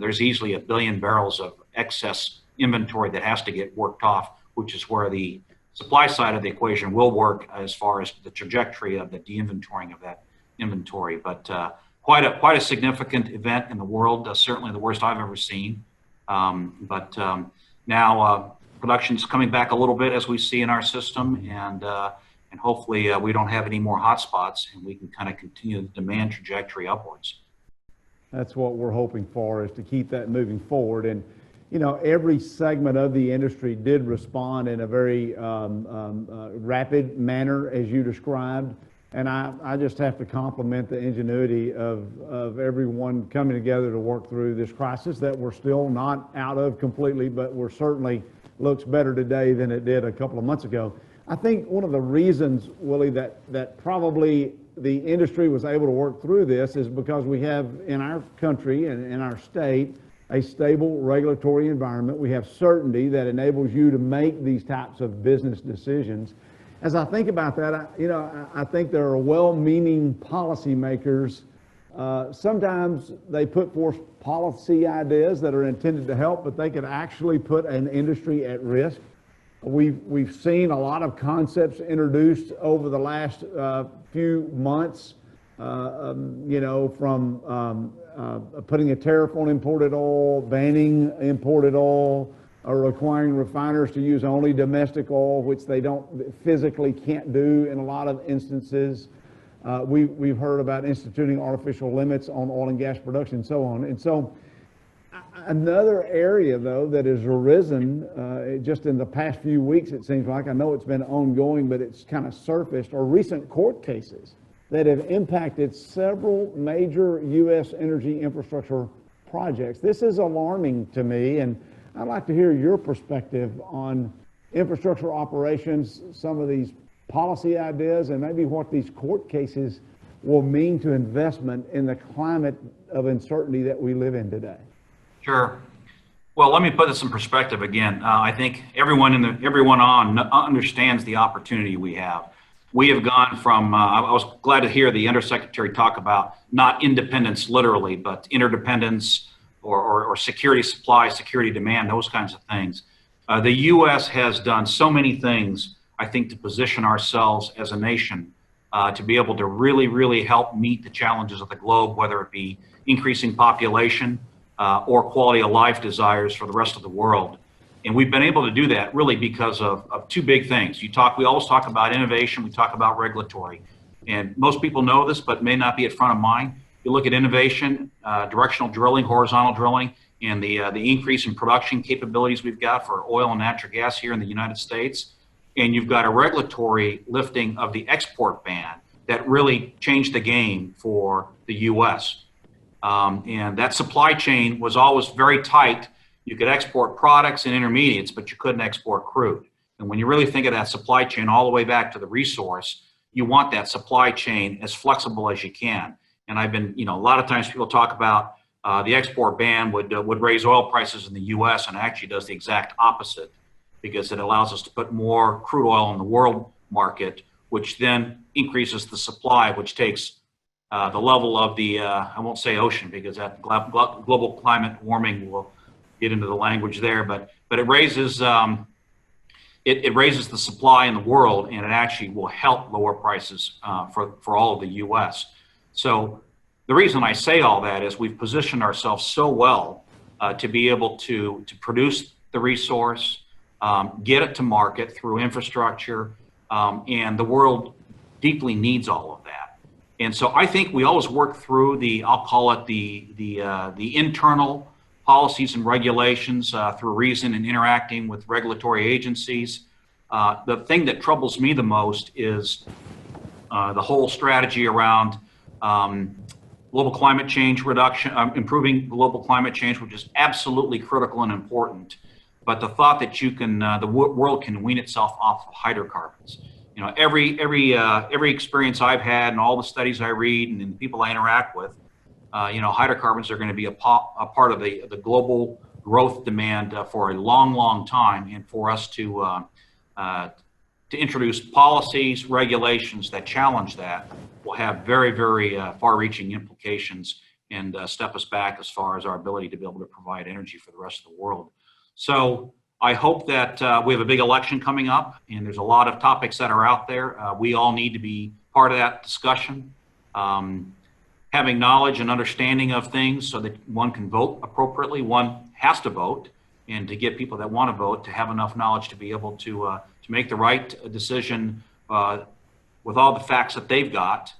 there's easily 1 billion barrels of excess inventory that has to get worked off, which is where the supply side of the equation will work as far as the trajectory of the de-inventoring of that inventory. But quite a significant event in the world, certainly the worst I've ever seen. But now production's coming back a little bit, as we see in our system, and hopefully we don't have any more hot spots, and we can kind of continue the demand trajectory upwards. That's what we're hoping for, is to keep that moving forward. And every segment of the industry did respond in a very rapid manner, as you described. And I just have to compliment the ingenuity of everyone coming together to work through this crisis that we're still not out of completely, but we're certainly looks better today than it did a couple of months ago. I think one of the reasons, Willie, that probably the industry was able to work through this is because we have in our country and in our state a stable regulatory environment. We have certainty that enables you to make these types of business decisions. As I think about that, I think there are well-meaning policymakers. Sometimes they put forth policy ideas that are intended to help, but they could actually put an industry at risk. We've seen a lot of concepts introduced over the last few months, from putting a tariff on imported oil, banning imported oil, or requiring refiners to use only domestic oil, which they physically can't do in a lot of instances. We've heard about instituting artificial limits on oil and gas production and so on. And so another area, though, that has arisen just in the past few weeks, it seems like, I know it's been ongoing, but it's kind of surfaced, are recent court cases that have impacted several major U.S. energy infrastructure projects. This is alarming to me, and I'd like to hear your perspective on infrastructure operations, some of these policy ideas, and maybe what these court cases will mean to investment in the climate of uncertainty that we live in today. Sure. Well, let me put this in perspective again. I think everyone understands the opportunity we have. we have gone from, I was glad to hear the Undersecretary talk about not independence literally, but interdependence or security supply, security demand, those kinds of things. The U.S. has done so many things, I think, to position ourselves as a nation to be able to really, really help meet the challenges of the globe, whether it be increasing population or quality of life desires for the rest of the world. And we've been able to do that really because of two big things. We always talk about innovation, we talk about regulatory. And most people know this, but may not be at front of mind. You look at innovation, directional drilling, horizontal drilling, and the increase in production capabilities we've got for oil and natural gas here in the United States. And you've got a regulatory lifting of the export ban that really changed the game for the U.S. And that supply chain was always very tight. You could export products and intermediates, but you couldn't export crude. And when you really think of that supply chain all the way back to the resource, you want that supply chain as flexible as you can. And I've been, a lot of times people talk about the export ban would raise oil prices in the U.S. and actually does the exact opposite, because it allows us to put more crude oil in the world market, which then increases the supply, which takes the level of the, I won't say ocean, because that global climate warming will get into the language there, but it raises it raises the supply in the world, and it actually will help lower prices for all of the U.S. So the reason I say all that is we've positioned ourselves so well to be able to produce the resource, get it to market through infrastructure, and the world deeply needs all of that. And so I think we always work through I'll call it the internal policies and regulations through reason and interacting with regulatory agencies. The thing that troubles me the most is the whole strategy around global climate change reduction, improving global climate change, which is absolutely critical and important. But the thought that the world can wean itself off of hydrocarbons. Every experience I've had and all the studies I read and the people I interact with, hydrocarbons are going to be a part of the global growth demand for a long, long time, and for us to introduce policies, regulations that challenge that will have very, very far-reaching implications and step us back as far as our ability to be able to provide energy for the rest of the world. So I hope that we have a big election coming up, and there's a lot of topics that are out there. We all need to be part of that discussion. Having knowledge and understanding of things so that one can vote appropriately. One has to vote, and to get people that want to vote to have enough knowledge to be able to make the right decision with all the facts that they've got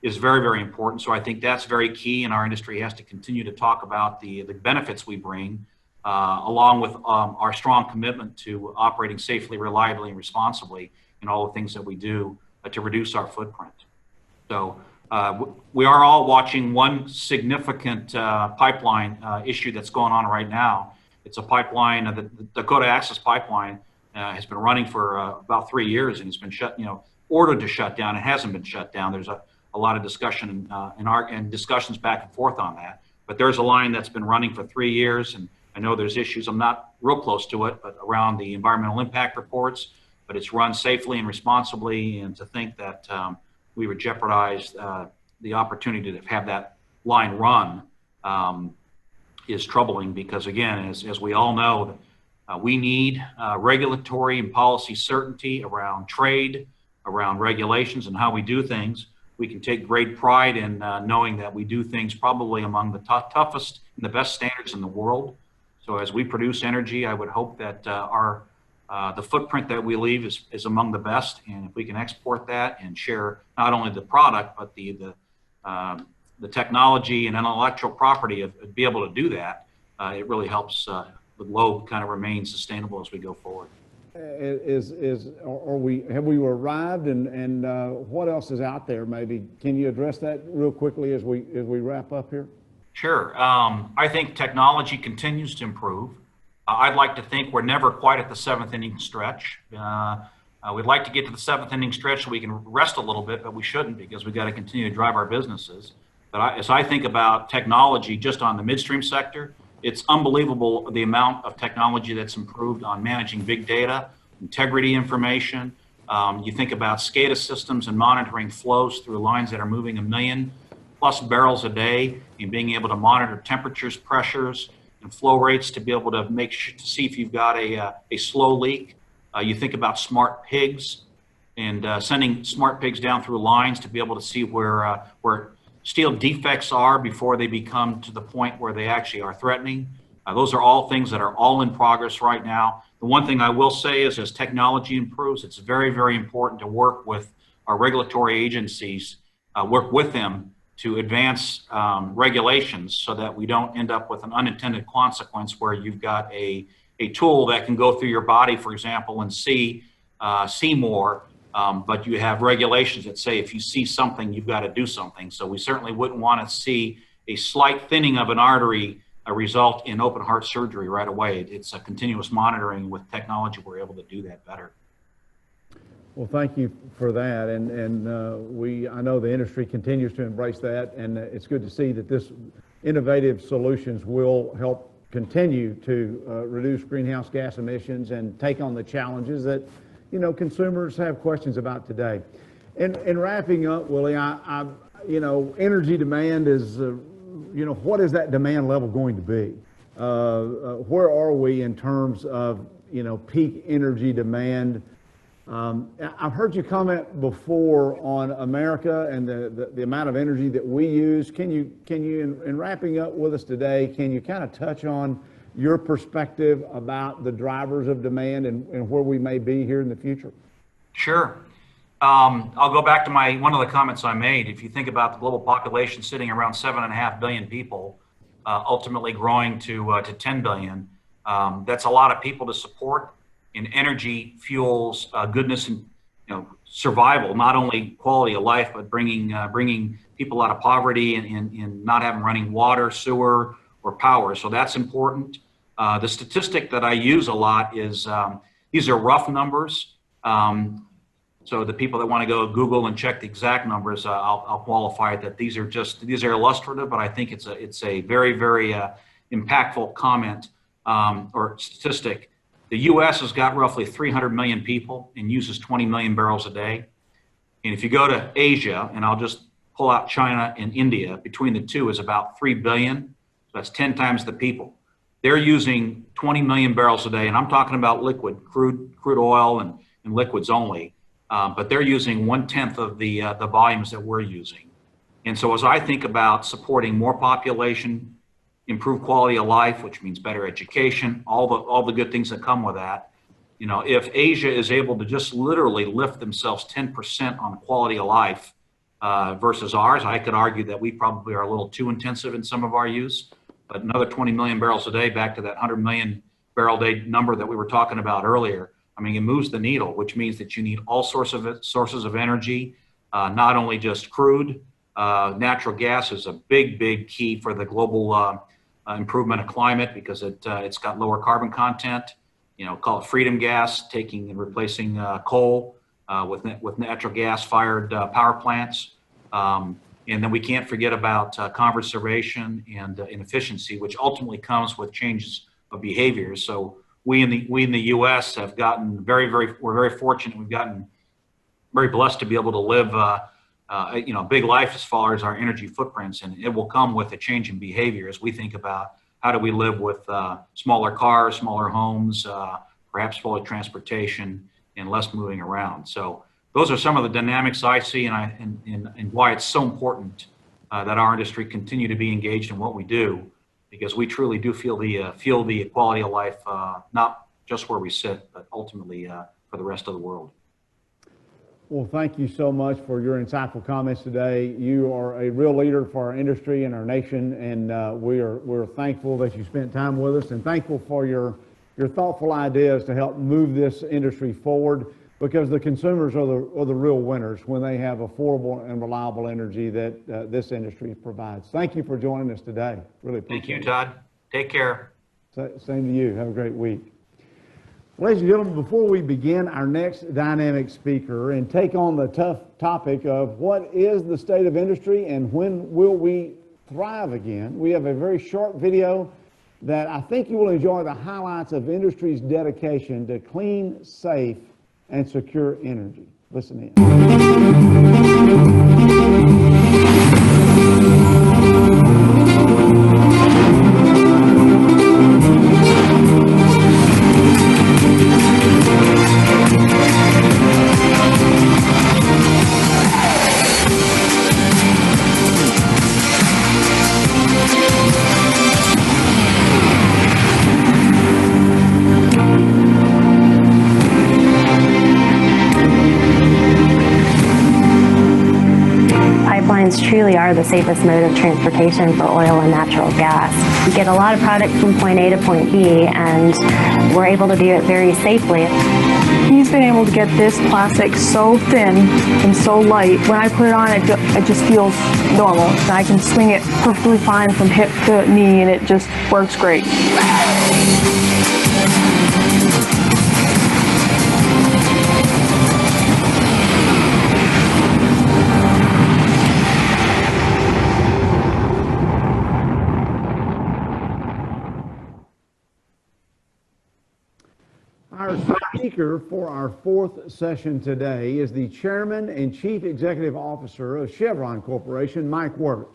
is very, very important. So I think that's very key, and our industry has to continue to talk about the benefits we bring, along with our strong commitment to operating safely, reliably, and responsibly in all the things that we do to reduce our footprint. So we are all watching one significant pipeline issue that's going on right now. It's a pipeline, the Dakota Access Pipeline has been running for about 3 years, and it's been ordered to shut down. It hasn't been shut down. There's a lot of discussion and discussions back and forth on that. But there's a line that's been running for 3 years, and I know there's issues. I'm not real close to it, but around the environmental impact reports. But it's run safely and responsibly, and to think that we would jeopardize the opportunity to have that line run is troubling, because again, as we all know, we need regulatory and policy certainty around trade, around regulations and how we do things. We can take great pride in knowing that we do things probably among the toughest and the best standards in the world. So as we produce energy, I would hope that the footprint that we leave is among the best, and if we can export that and share not only the product but the technology and intellectual property of be able to do that, it really helps the globe kind of remain sustainable as we go forward. Have we arrived, and what else is out there? Maybe can you address that real quickly as we wrap up here? Sure. I think technology continues to improve. I'd like to think we're never quite at the seventh inning stretch. We'd like to get to the seventh inning stretch so we can rest a little bit, but we shouldn't, because we've got to continue to drive our businesses. But as I think about technology just on the midstream sector, it's unbelievable the amount of technology that's improved on managing big data, integrity information, You think about SCADA systems and monitoring flows through lines that are moving 1 million plus barrels a day, and being able to monitor temperatures, pressures, and flow rates to be able to make sure to see if you've got a slow leak. You think about smart pigs and sending smart pigs down through lines to be able to see where steel defects are before they become to the point where they actually are threatening. Those are all things that are all in progress right now. The one thing I will say is as technology improves, it's very, very important to work with our regulatory agencies, work with them to advance regulations so that we don't end up with an unintended consequence where you've got a tool that can go through your body, for example, and see more, but you have regulations that say if you see something, you've got to do something. So we certainly wouldn't want to see a slight thinning of an artery result in open heart surgery right away. It's a continuous monitoring. With technology, we're able to do that better. Well, thank you for that, and I know the industry continues to embrace that, and it's good to see that this innovative solutions will help continue to reduce greenhouse gas emissions and take on the challenges that consumers have questions about today. In wrapping up, Willie, energy demand is what is that demand level going to be? Where are we in terms of peak energy demand? I've heard you comment before on America and the amount of energy that we use. Can you in wrapping up with us today, can you kind of touch on your perspective about the drivers of demand and where we may be here in the future? Sure. I'll go back to one of the comments I made. If you think about the global population sitting around 7.5 billion people, ultimately growing to 10 billion, that's a lot of people to support. In energy fuels goodness and survival, not only quality of life, but bringing people out of poverty and not having running water, sewer, or power. So that's important. The statistic that I use a lot is these are rough numbers. So the people that want to go Google and check the exact numbers, I'll qualify that these are illustrative, but I think it's a very, very impactful comment or statistic. The U.S. has got roughly 300 million people and uses 20 million barrels a day. And if you go to Asia, and I'll just pull out China and India, between the two is about 3 billion. So that's 10 times the people. They're using 20 million barrels a day, and I'm talking about liquid, crude oil and liquids only. But they're using 1/10 of the volumes that we're using. And so as I think about supporting more population, improve quality of life, which means better education, all the good things that come with that. If Asia is able to just literally lift themselves 10% on quality of life versus ours, I could argue that we probably are a little too intensive in some of our use. But another 20 million barrels a day, back to that 100 million barrel day number that we were talking about earlier, I mean, it moves the needle, which means that you need all sources of energy, not only just crude. Natural gas is a big, big key for the global improvement of climate because it's got lower carbon content. Call it freedom gas, taking and replacing coal with natural gas fired power plants. And then we can't forget about conservation and efficiency, which ultimately comes with changes of behaviors. So we in the U.S. have gotten we're very fortunate. We've gotten very blessed to be able to live a big life as far as our energy footprints, and it will come with a change in behavior as we think about how do we live with smaller cars, smaller homes, perhaps public transportation, and less moving around. So those are some of the dynamics I see, and why it's so important that our industry continue to be engaged in what we do, because we truly do feel the quality of life, not just where we sit, but ultimately for the rest of the world. Well, thank you so much for your insightful comments today. You are a real leader for our industry and our nation, and we're thankful that you spent time with us, and thankful for your thoughtful ideas to help move this industry forward, because the consumers are the real winners when they have affordable and reliable energy that this industry provides. Thank you for joining us today. Really appreciate it. Thank you, Todd. Take care. Same to you. Have a great week. Ladies and gentlemen, before we begin our next dynamic speaker and take on the tough topic of what is the state of industry and when will we thrive again, we have a very short video that I think you will enjoy, the highlights of industry's dedication to clean, safe, and secure energy. Listen in. Pipelines truly are the safest mode of transportation for oil and natural gas. We get a lot of product from point A to point B, and we're able to do it very safely. He's been able to get this plastic so thin and so light. When I put it on, it just feels normal. And I can swing it perfectly fine from hip to knee, and it just works great. Our speaker for our fourth session today is the Chairman and Chief Executive Officer of Chevron Corporation, Mike Wirth.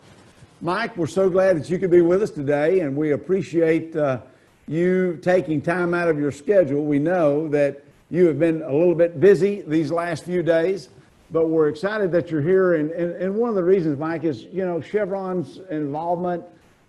Mike, we're so glad that you could be with us today, and we appreciate you taking time out of your schedule. We know that you have been a little bit busy these last few days, but we're excited that you're here. And one of the reasons, Mike, is, you know, Chevron's involvement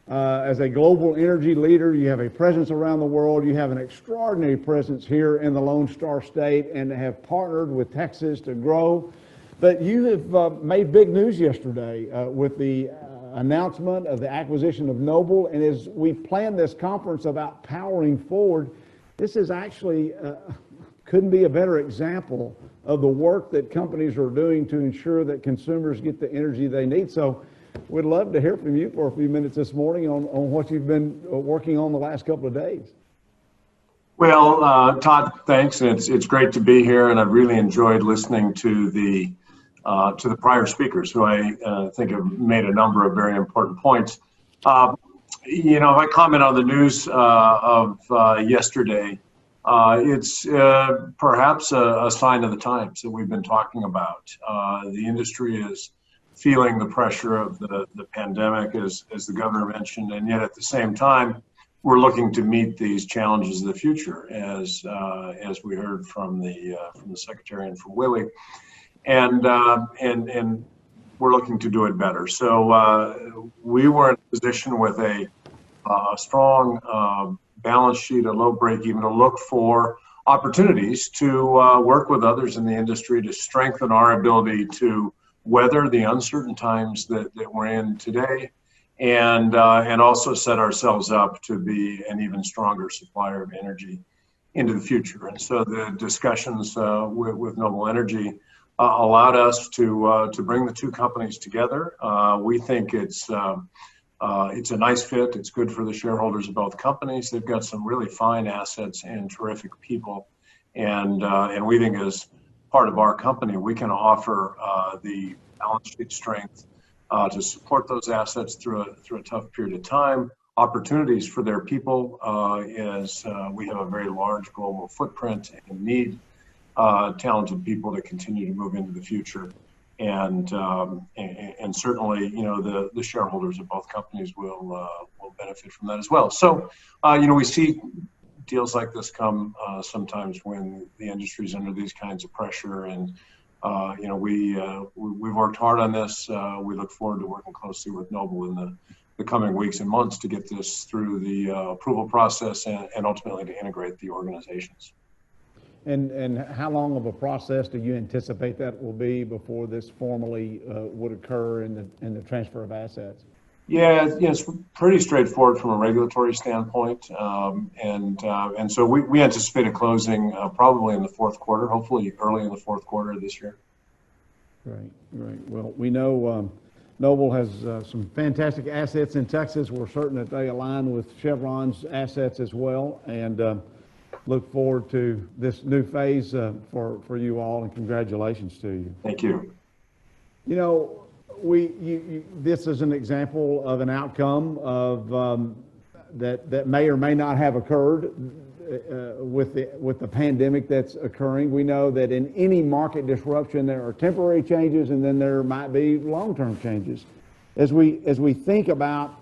as a global energy leader. You have a presence around the world. You have an extraordinary presence here in the Lone Star State, and have partnered with Texas to grow. But you have made big news yesterday with the announcement of the acquisition of Noble. And as we plan this conference about powering forward, this is actually couldn't be a better example of the work that companies are doing to ensure that consumers get the energy they need. So we'd love to hear from you for a few minutes this morning on what you've been working on the last couple of days. Well, Todd, thanks. It's great to be here, and I've really enjoyed listening to the prior speakers, who I think have made a number of very important points. You know, if I comment on the news of yesterday, it's perhaps a sign of the times that we've been talking about. The industry is feeling the pressure of the pandemic, as the governor mentioned, and yet at the same time, we're looking to meet these challenges of the future, as we heard from the secretary and from Willie, and we're looking to do it better. So we were in a position with a strong balance sheet, a low break even, to look for opportunities to work with others in the industry to strengthen our ability to weather the uncertain times that we're in today, and also set ourselves up to be an even stronger supplier of energy into the future. And so the discussions with Noble Energy allowed us to bring the two companies together. We think it's a nice fit. It's good for the shareholders of both companies. They've got some really fine assets and terrific people, and we think as part of our company, we can offer the balance sheet strength to support those assets through a tough period of time, opportunities for their people, as we have a very large global footprint and need talented people to continue to move into the future. And certainly, you know, the shareholders of both companies will benefit from that as well. So, you know, we see deals like this come sometimes when the industry is under these kinds of pressure, and you know, we've worked hard on this. We look forward to working closely with Noble in the coming weeks and months to get this through the approval process and ultimately to integrate the organizations. And how long of a process do you anticipate that will be before this formally would occur in the transfer of assets? Yeah, it's pretty straightforward from a regulatory standpoint, and so we anticipate a closing probably in the fourth quarter, hopefully early in the fourth quarter of this year. Great. Well, we know Noble has some fantastic assets in Texas. We're certain that they align with Chevron's assets as well, and look forward to this new phase for you all, and congratulations to you. Thank you. You know, this is an example of an outcome of that may or may not have occurred with the pandemic that's occurring. We know that in any market disruption, there are temporary changes, and then there might be long-term changes. As we think about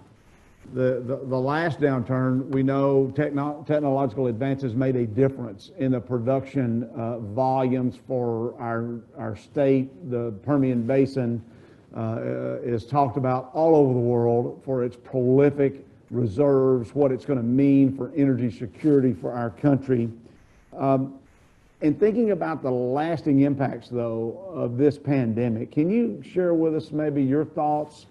the last downturn, we know technological advances made a difference in the production volumes for our state. The Permian Basin is talked about all over the world for its prolific reserves, what it's going to mean for energy security for our country. And thinking about the lasting impacts, though, of this pandemic, can you share with us maybe your thoughts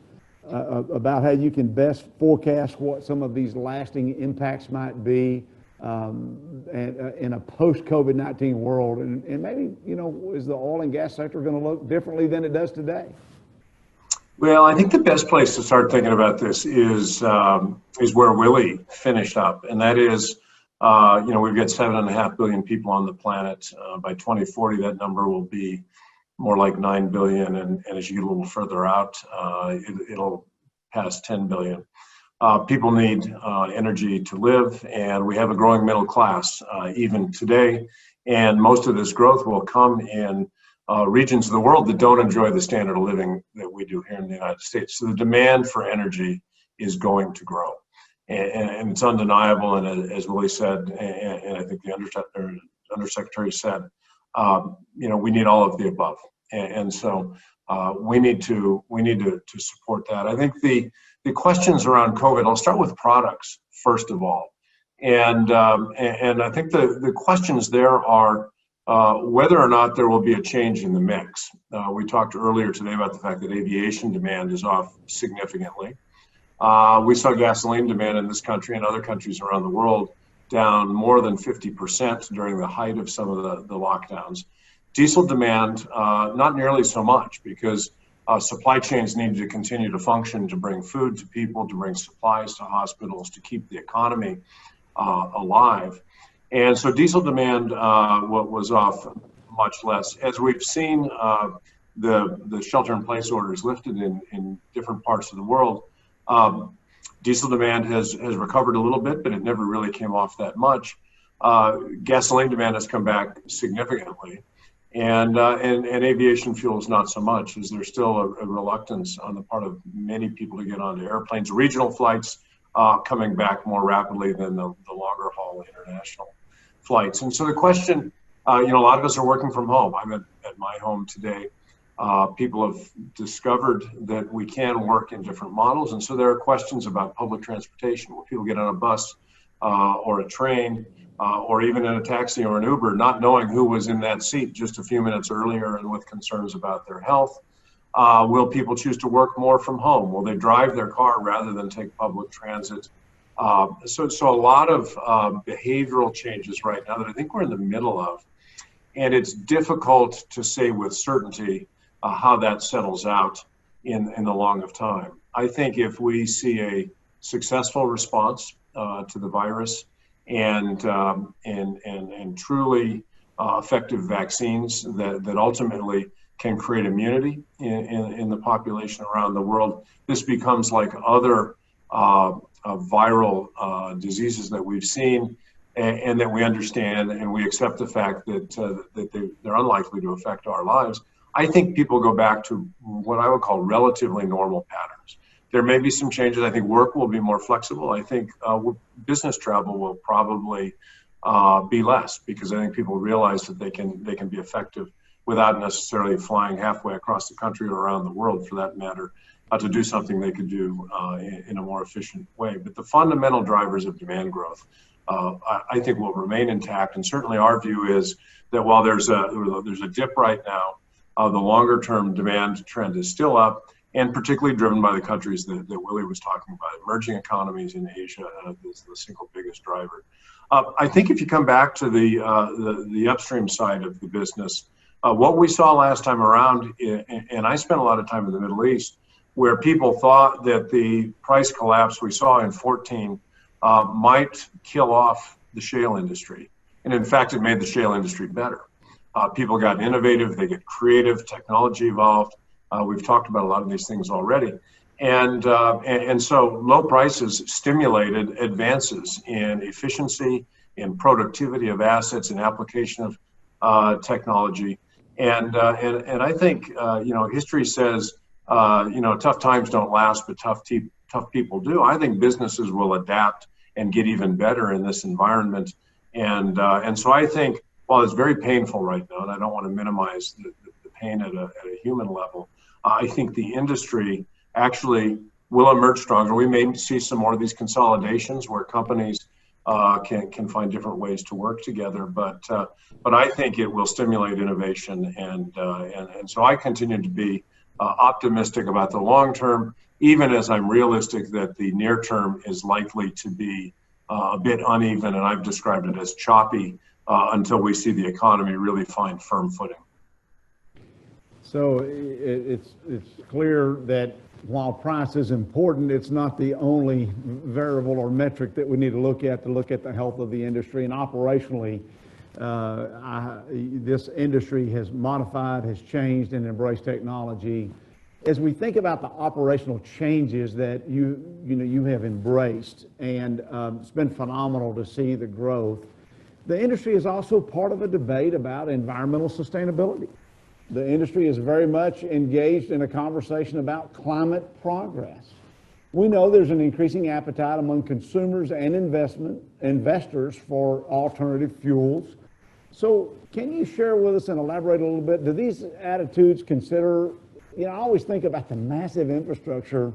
about how you can best forecast what some of these lasting impacts might be in a post-COVID-19 world? And maybe, is the oil and gas sector going to look differently than it does today? Well, I think the best place to start thinking about this is where Willie finished up, and that is, we've got 7.5 billion people on the planet. By 2040, that number will be more like 9 billion, and as you get a little further out, it'll pass 10 billion. People need energy to live, and we have a growing middle class even today, and most of this growth will come in regions of the world that don't enjoy the standard of living that we do here in the United States. So the demand for energy is going to grow, and it's undeniable. And as Willie said, and I think the undersecretary said, we need all of the above, and so we need to support that. I think the questions around COVID. I'll start with products first of all, and I think the questions there are whether or not there will be a change in the mix. We talked earlier today about the fact that aviation demand is off significantly. We saw gasoline demand in this country and other countries around the world down more than 50% during the height of some of the lockdowns. Diesel demand, not nearly so much, because supply chains needed to continue to function to bring food to people, to bring supplies to hospitals, to keep the economy alive. And so diesel demand was off much less. As we've seen the shelter-in-place orders lifted in different parts of the world, diesel demand has recovered a little bit, but it never really came off that much. Gasoline demand has come back significantly, and aviation fuels not so much, as there's still a reluctance on the part of many people to get onto airplanes. Regional flights coming back more rapidly than the longer haul international flights. And so the question, a lot of us are working from home. I'm at my home today. People have discovered that we can work in different models. And so there are questions about public transportation. Will people get on a bus or a train or even in a taxi or an Uber, not knowing who was in that seat just a few minutes earlier and with concerns about their health? Will people choose to work more from home? Will they drive their car rather than take public transit? So a lot of behavioral changes right now that I think we're in the middle of, and it's difficult to say with certainty how that settles out in the long of time. I think if we see a successful response to the virus and truly effective vaccines that ultimately can create immunity in the population around the world, this becomes like other viral diseases that we've seen and that we understand, and we accept the fact that they're unlikely to affect our lives. I think people go back to what I would call relatively normal patterns. There may be some changes. I think work will be more flexible. I think business travel will probably be less, because I think people realize that they can be effective without necessarily flying halfway across the country or around the world, for that matter, to do something they could do in a more efficient way. But the fundamental drivers of demand growth, I think, will remain intact. And certainly our view is that while there's a dip right now, the longer term demand trend is still up, and particularly driven by the countries that Willie was talking about. Emerging economies in Asia is the single biggest driver. I think if you come back to the upstream side of the business, what we saw last time around, and I spent a lot of time in the Middle East, where people thought that the price collapse we saw in 14 might kill off the shale industry. And in fact, it made the shale industry better. People got innovative, they get creative, technology evolved. We've talked about a lot of these things already. And so low prices stimulated advances in efficiency, in productivity of assets and application of technology. And I think, history says, tough times don't last, but tough people do. I think businesses will adapt and get even better in this environment. And so I think, while it's very painful right now, and I don't want to minimize the pain at a human level, I think the industry actually will emerge stronger. We may see some more of these consolidations where companies can find different ways to work together, but I think it will stimulate innovation, and so I continue to be optimistic about the long term, even as I'm realistic that the near term is likely to be a bit uneven, and I've described it as choppy until we see the economy really find firm footing. So it's clear that while price is important, it's not the only variable or metric that we need to look at the health of the industry. And operationally, this industry has modified, has changed, and embraced technology. As we think about the operational changes that you have embraced, and it's been phenomenal to see the growth, the industry is also part of a debate about environmental sustainability. The industry is very much engaged in a conversation about climate progress. We know there's an increasing appetite among consumers and investors for alternative fuels. So can you share with us and elaborate a little bit? Do these attitudes consider, I always think about the massive infrastructure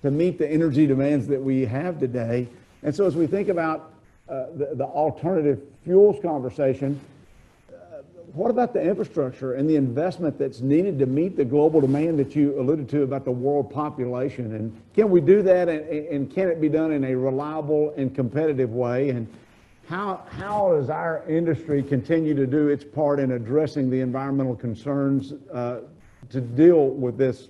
to meet the energy demands that we have today. And so as we think about the alternative fuels conversation, what about the infrastructure and the investment that's needed to meet the global demand that you alluded to about the world population? And can we do that, and can it be done in a reliable and competitive way? And how does our industry continue to do its part in addressing the environmental concerns to deal with this,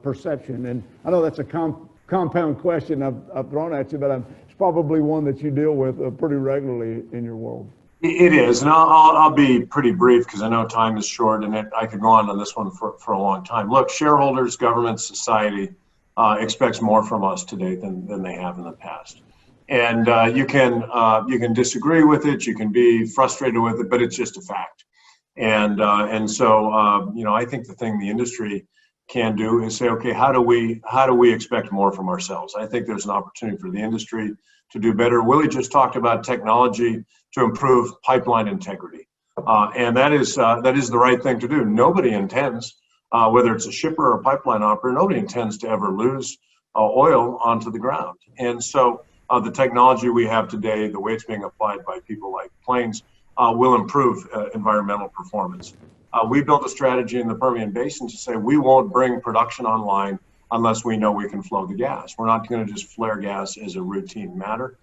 perception? And I know that's a compound question I've thrown at you, but it's probably one that you deal with pretty regularly in your world. It is, and I'll be pretty brief because I know time is short, and I could go on this one for a long time. Look, shareholders, government, society expects more from us today than they have in the past. And you can disagree with it, you can be frustrated with it, but it's just a fact. And so I think the thing the industry can do is say, okay, how do we expect more from ourselves? I think there's an opportunity for the industry to do better. Willie just talked about technology to improve pipeline integrity, and that is the right thing to do. Nobody intends, whether it's a shipper or a pipeline operator, nobody intends to ever lose oil onto the ground. And so the technology we have today, the way it's being applied by people like Plains, will improve environmental performance. We built a strategy in the Permian Basin to say we won't bring production online unless we know we can flow the gas. We're not going to just flare gas as a routine matter.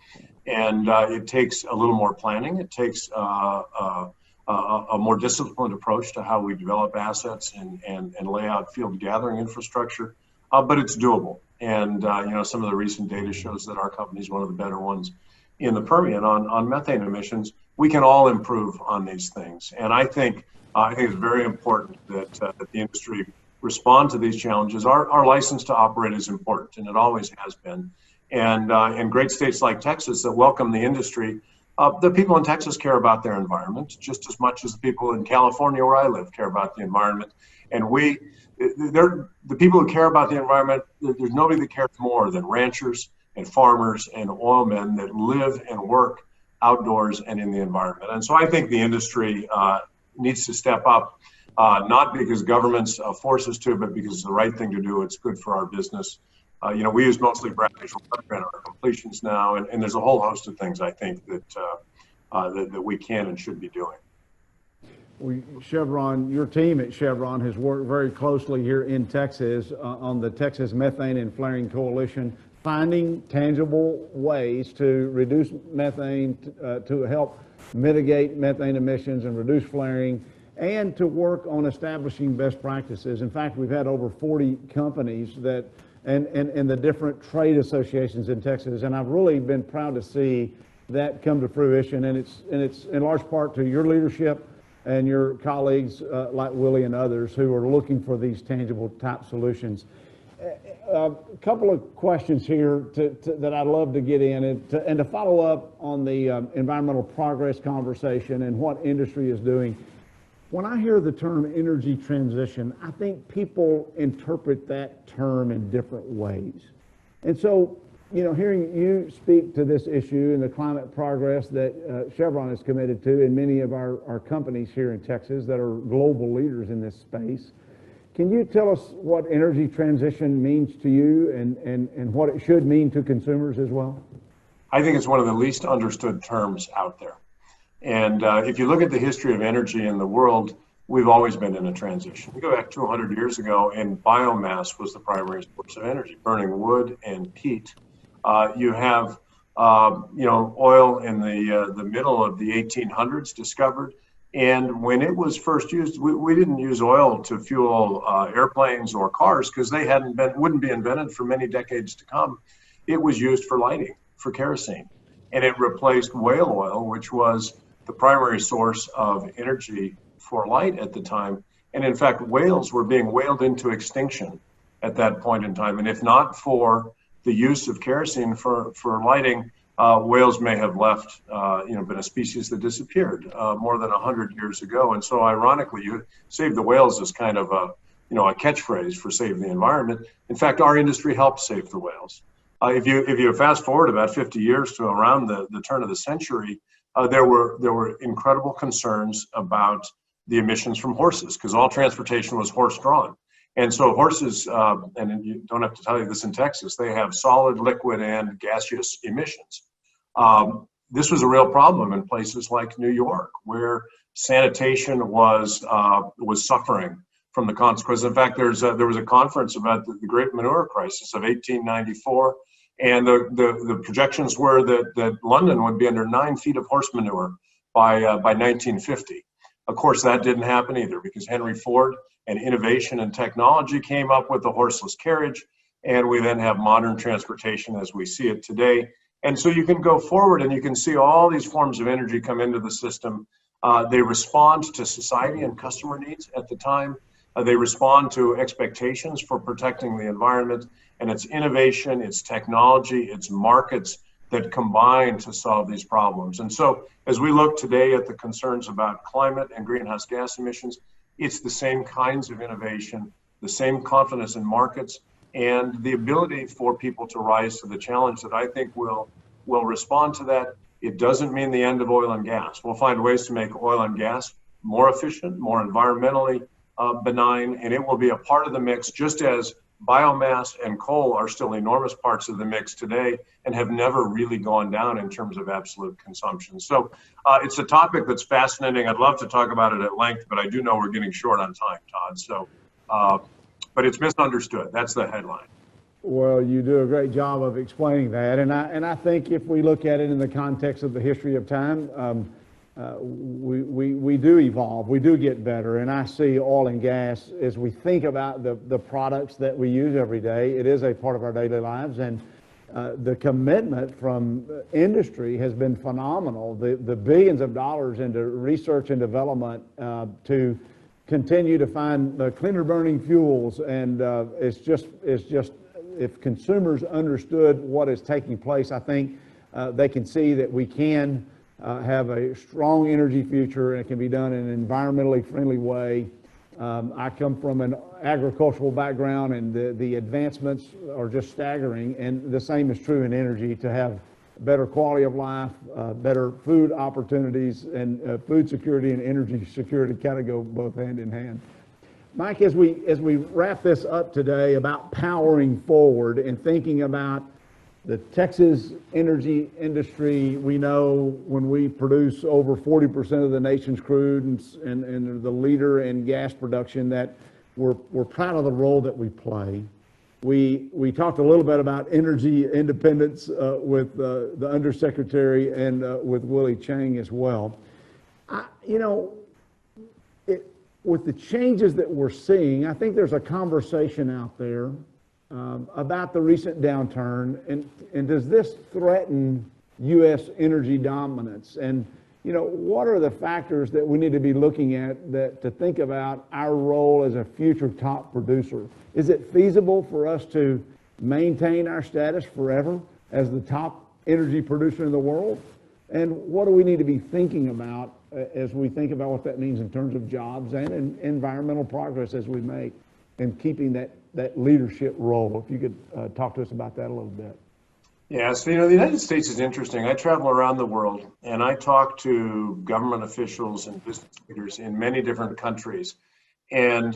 And it takes a little more planning. It takes a more disciplined approach to how we develop assets and lay out field gathering infrastructure, but it's doable. And some of the recent data shows that our company is one of the better ones in the Permian on methane emissions. We can all improve on these things. And I think it's very important that the industry respond to these challenges. Our license to operate is important, and it always has been. And in great states like Texas that welcome the industry, the people in Texas care about their environment just as much as the people in California, where I live, care about the environment. And the people who care about the environment, there's nobody that cares more than ranchers and farmers and oilmen that live and work outdoors and in the environment. And so I think the industry needs to step up, not because governments force us to, but because it's the right thing to do. It's good for our business. We use mostly brackish water in our completions now, and there's a whole host of things I think that we can and should be doing. Chevron, your team at Chevron has worked very closely here in Texas on the Texas Methane and Flaring Coalition, finding tangible ways to reduce methane, to help mitigate methane emissions and reduce flaring, and to work on establishing best practices. In fact, we've had over 40 companies that and the different trade associations in Texas, and I've really been proud to see that come to fruition. And it's in large part to your leadership and your colleagues like Willie and others who are looking for these tangible type solutions. A couple of questions here that I'd love to get in and to follow up on the environmental progress conversation and what industry is doing. When I hear the term energy transition, I think people interpret that term in different ways. And so, you know, hearing you speak to this issue and the climate progress that Chevron is committed to, and many of our companies here in Texas that are global leaders in this space, can you tell us what energy transition means to you and what it should mean to consumers as well? I think it's one of the least understood terms out there. And if you look at the history of energy in the world, we've always been in a transition. We go back 200 years ago, and biomass was the primary source of energy, burning wood and peat. You have, oil in the middle of the 1800s discovered. And when it was first used, we didn't use oil to fuel airplanes or cars because they wouldn't be invented for many decades to come. It was used for lighting, for kerosene. And it replaced whale oil, which was the primary source of energy for light at the time. And in fact, whales were being whaled into extinction at that point in time. And if not for the use of kerosene for lighting, whales may have left, been a species that disappeared more than 100 years ago. And so ironically, you save the whales as kind of a catchphrase for save the environment. In fact, our industry helped save the whales. If you fast forward about 50 years to around the turn of the century, there were incredible concerns about the emissions from horses because all transportation was horse-drawn. And so horses, and you don't have to tell you this in Texas, they have solid, liquid, and gaseous emissions. This was a real problem in places like New York, where sanitation was suffering from the consequences. In fact, there was a conference about the Great Manure Crisis of 1894, and the projections were that London would be under 9 feet of horse manure by 1950. Of course, that didn't happen either because Henry Ford and innovation and technology came up with the horseless carriage, and we then have modern transportation as we see it today. And so you can go forward and you can see all these forms of energy come into the system. They respond to society and customer needs at the time. They respond to expectations for protecting the environment, and it's innovation, it's technology, it's markets that combine to solve these problems. And so as we look today at the concerns about climate and greenhouse gas emissions, it's the same kinds of innovation, the same confidence in markets, and the ability for people to rise to the challenge that I think will respond to that. It doesn't mean the end of oil and gas. We'll find ways to make oil and gas more efficient, more environmentally benign, and it will be a part of the mix, just as biomass and coal are still enormous parts of the mix today and have never really gone down in terms of absolute consumption. So it's a topic that's fascinating. I'd love to talk about it at length, but I do know we're getting short on time, Todd. So, but it's misunderstood. That's the headline. Well, you do a great job of explaining that, and I think if we look at it in the context of the history of time, we do evolve, we do get better, and I see oil and gas as we think about the products that we use every day. It is a part of our daily lives, and the commitment from industry has been phenomenal. The billions of dollars into research and development to continue to find cleaner burning fuels, and it's just if consumers understood what is taking place, I think they can see that we can have a strong energy future, and it can be done in an environmentally friendly way. I come from an agricultural background, and the advancements are just staggering, and the same is true in energy. To have better quality of life, better food opportunities, and food security and energy security kind of go both hand in hand. Mike, as we wrap this up today about powering forward and thinking about the Texas energy industry, we know when we produce over 40% of the nation's crude and the leader in gas production, that we're proud of the role that we play. We talked a little bit about energy independence with the Undersecretary and with Willie Chang as well. With the changes that we're seeing, I think there's a conversation out there about the recent downturn, and does this threaten U.S. energy dominance? And what are the factors that we need to be looking at to think about our role as a future top producer? Is it feasible for us to maintain our status forever as the top energy producer in the world? And what do we need to be thinking about as we think about what that means in terms of jobs and environmental progress as we make, and keeping that leadership role? If you could talk to us about that a little bit. Yeah, so the United States is interesting. I travel around the world and I talk to government officials and business leaders in many different countries. And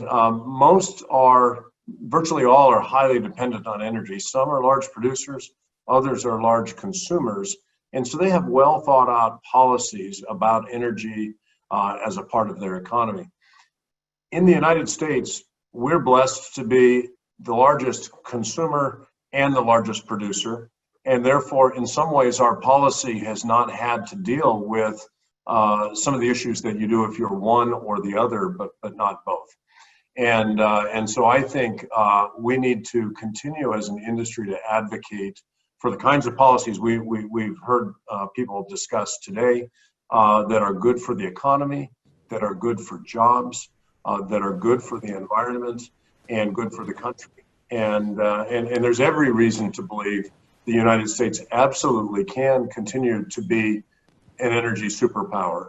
virtually all are highly dependent on energy. Some are large producers, others are large consumers. And so they have well thought out policies about energy as a part of their economy. In the United States, we're blessed to be the largest consumer and the largest producer. And therefore, in some ways, our policy has not had to deal with some of the issues that you do if you're one or the other, but not both. And so I think we need to continue as an industry to advocate for the kinds of policies we've heard people discuss today that are good for the economy, that are good for jobs, that are good for the environment, and good for the country. And there's every reason to believe the United States absolutely can continue to be an energy superpower.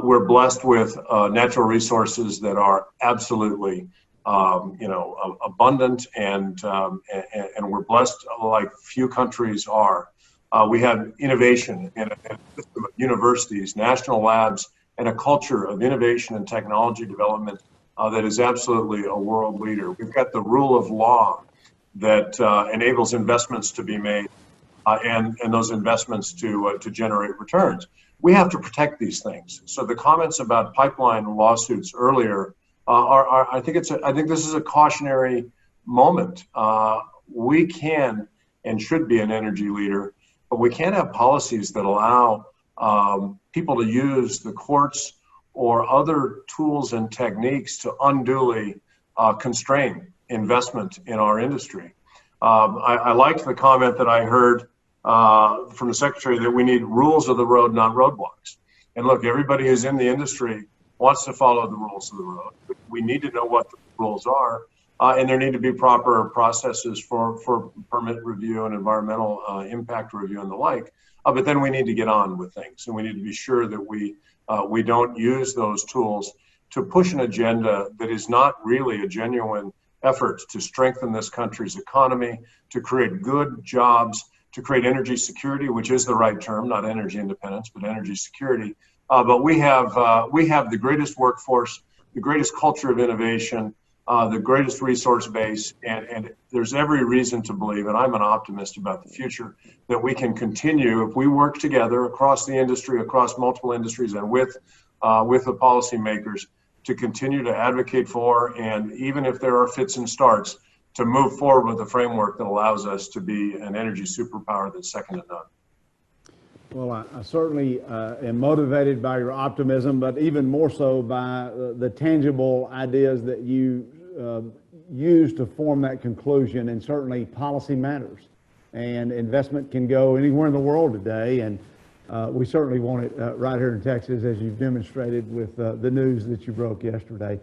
We're blessed with natural resources that are absolutely, abundant, and we're blessed like few countries are. We have innovation and a system of universities, national labs, and a culture of innovation and technology development that is absolutely a world leader. We've got the rule of law that enables investments to be made and those investments to generate returns. We have to protect these things. So the comments about pipeline lawsuits earlier I think this is a cautionary moment. We can and should be an energy leader, but we can't have policies that allow people to use the courts or other tools and techniques to unduly constrain investment in our industry. I liked the comment that I heard from the Secretary that we need rules of the road, not roadblocks. And look, everybody who's in the industry wants to follow the rules of the road. We need to know what the rules are, and there need to be proper processes for permit review and environmental impact review and the like. But then we need to get on with things, and we need to be sure that we don't use those tools to push an agenda that is not really a genuine effort to strengthen this country's economy, to create good jobs, to create energy security, which is the right term, not energy independence, but energy security. But we have the greatest workforce, the greatest culture of innovation, the greatest resource base, and there's every reason to believe, and I'm an optimist about the future, that we can continue, if we work together across the industry, across multiple industries, and with the policymakers, to continue to advocate for, and even if there are fits and starts, to move forward with a framework that allows us to be an energy superpower that's second to none. Well, I certainly am motivated by your optimism, but even more so by the tangible ideas that you use to form that conclusion. And certainly policy matters, and investment can go anywhere in the world today, and we certainly want it right here in Texas, as you've demonstrated with the news that you broke yesterday.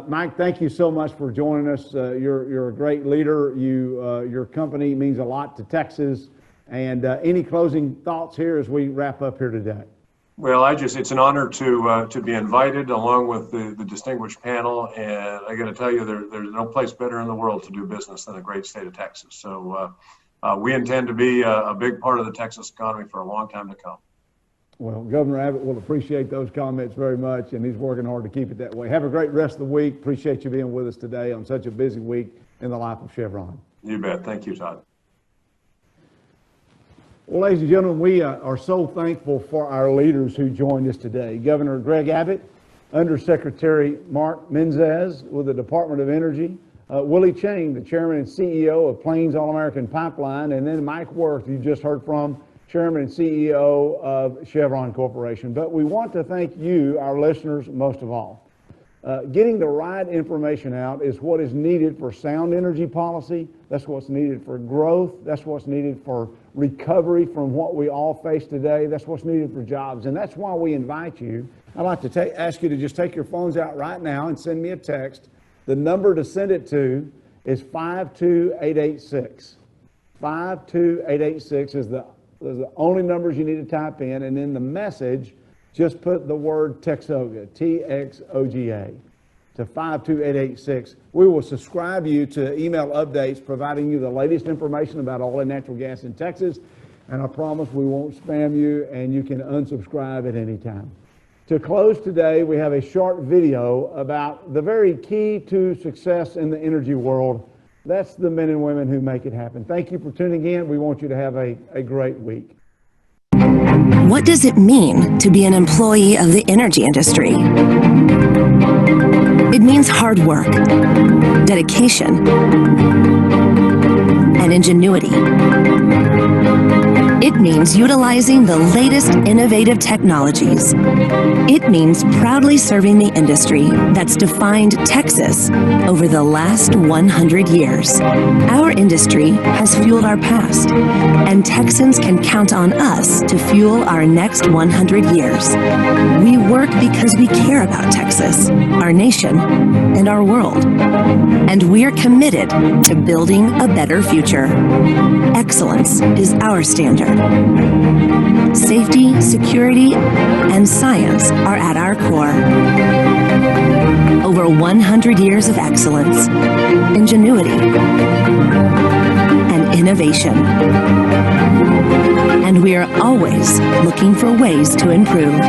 Mike, thank you so much for joining us. You're a great leader. Your company means a lot to Texas. And any closing thoughts here as we wrap up here today? Well, it's an honor to be invited along with the distinguished panel. And I got to tell you, there's no place better in the world to do business than the great state of Texas. So we intend to be a big part of the Texas economy for a long time to come. Well, Governor Abbott will appreciate those comments very much, and he's working hard to keep it that way. Have a great rest of the week. Appreciate you being with us today on such a busy week in the life of Chevron. You bet. Thank you, Todd. Well, ladies and gentlemen, we are so thankful for our leaders who joined us today. Governor Greg Abbott, Undersecretary Mark Menezes with the Department of Energy, Willie Chang, the Chairman and CEO of Plains All-American Pipeline, and then Mike Wirth, you just heard from, Chairman and CEO of Chevron Corporation. But we want to thank you, our listeners, most of all. Getting the right information out is what is needed for sound energy policy. That's what's needed for growth. That's what's needed for recovery from what we all face today. That's what's needed for jobs. And that's why we invite you. I'd like to ask you to just take your phones out right now and send me a text. The number to send it to is 52886. 52886 is the only numbers you need to type in. And in the message, just put the word TXOGA, T-X-O-G-A, to 52886. We will subscribe you to email updates providing you the latest information about oil and natural gas in Texas. And I promise we won't spam you, and you can unsubscribe at any time. To close today, we have a short video about the very key to success in the energy world. That's the men and women who make it happen. Thank you for tuning in. We want you to have a great week. What does it mean to be an employee of the energy industry? It means hard work, dedication, and ingenuity. It means utilizing the latest innovative technologies. It means proudly serving the industry that's defined Texas over the last 100 years. Our industry has fueled our past, and Texans can count on us to fuel our next 100 years. We work because we care about Texas, our nation, and our world. And we're committed to building a better future. Excellence is our standard. Safety, security, and science are at our core. Over 100 years of excellence, ingenuity, and innovation. And we are always looking for ways to improve.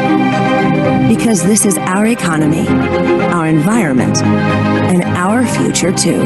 Because this is our economy, our environment, and our future too.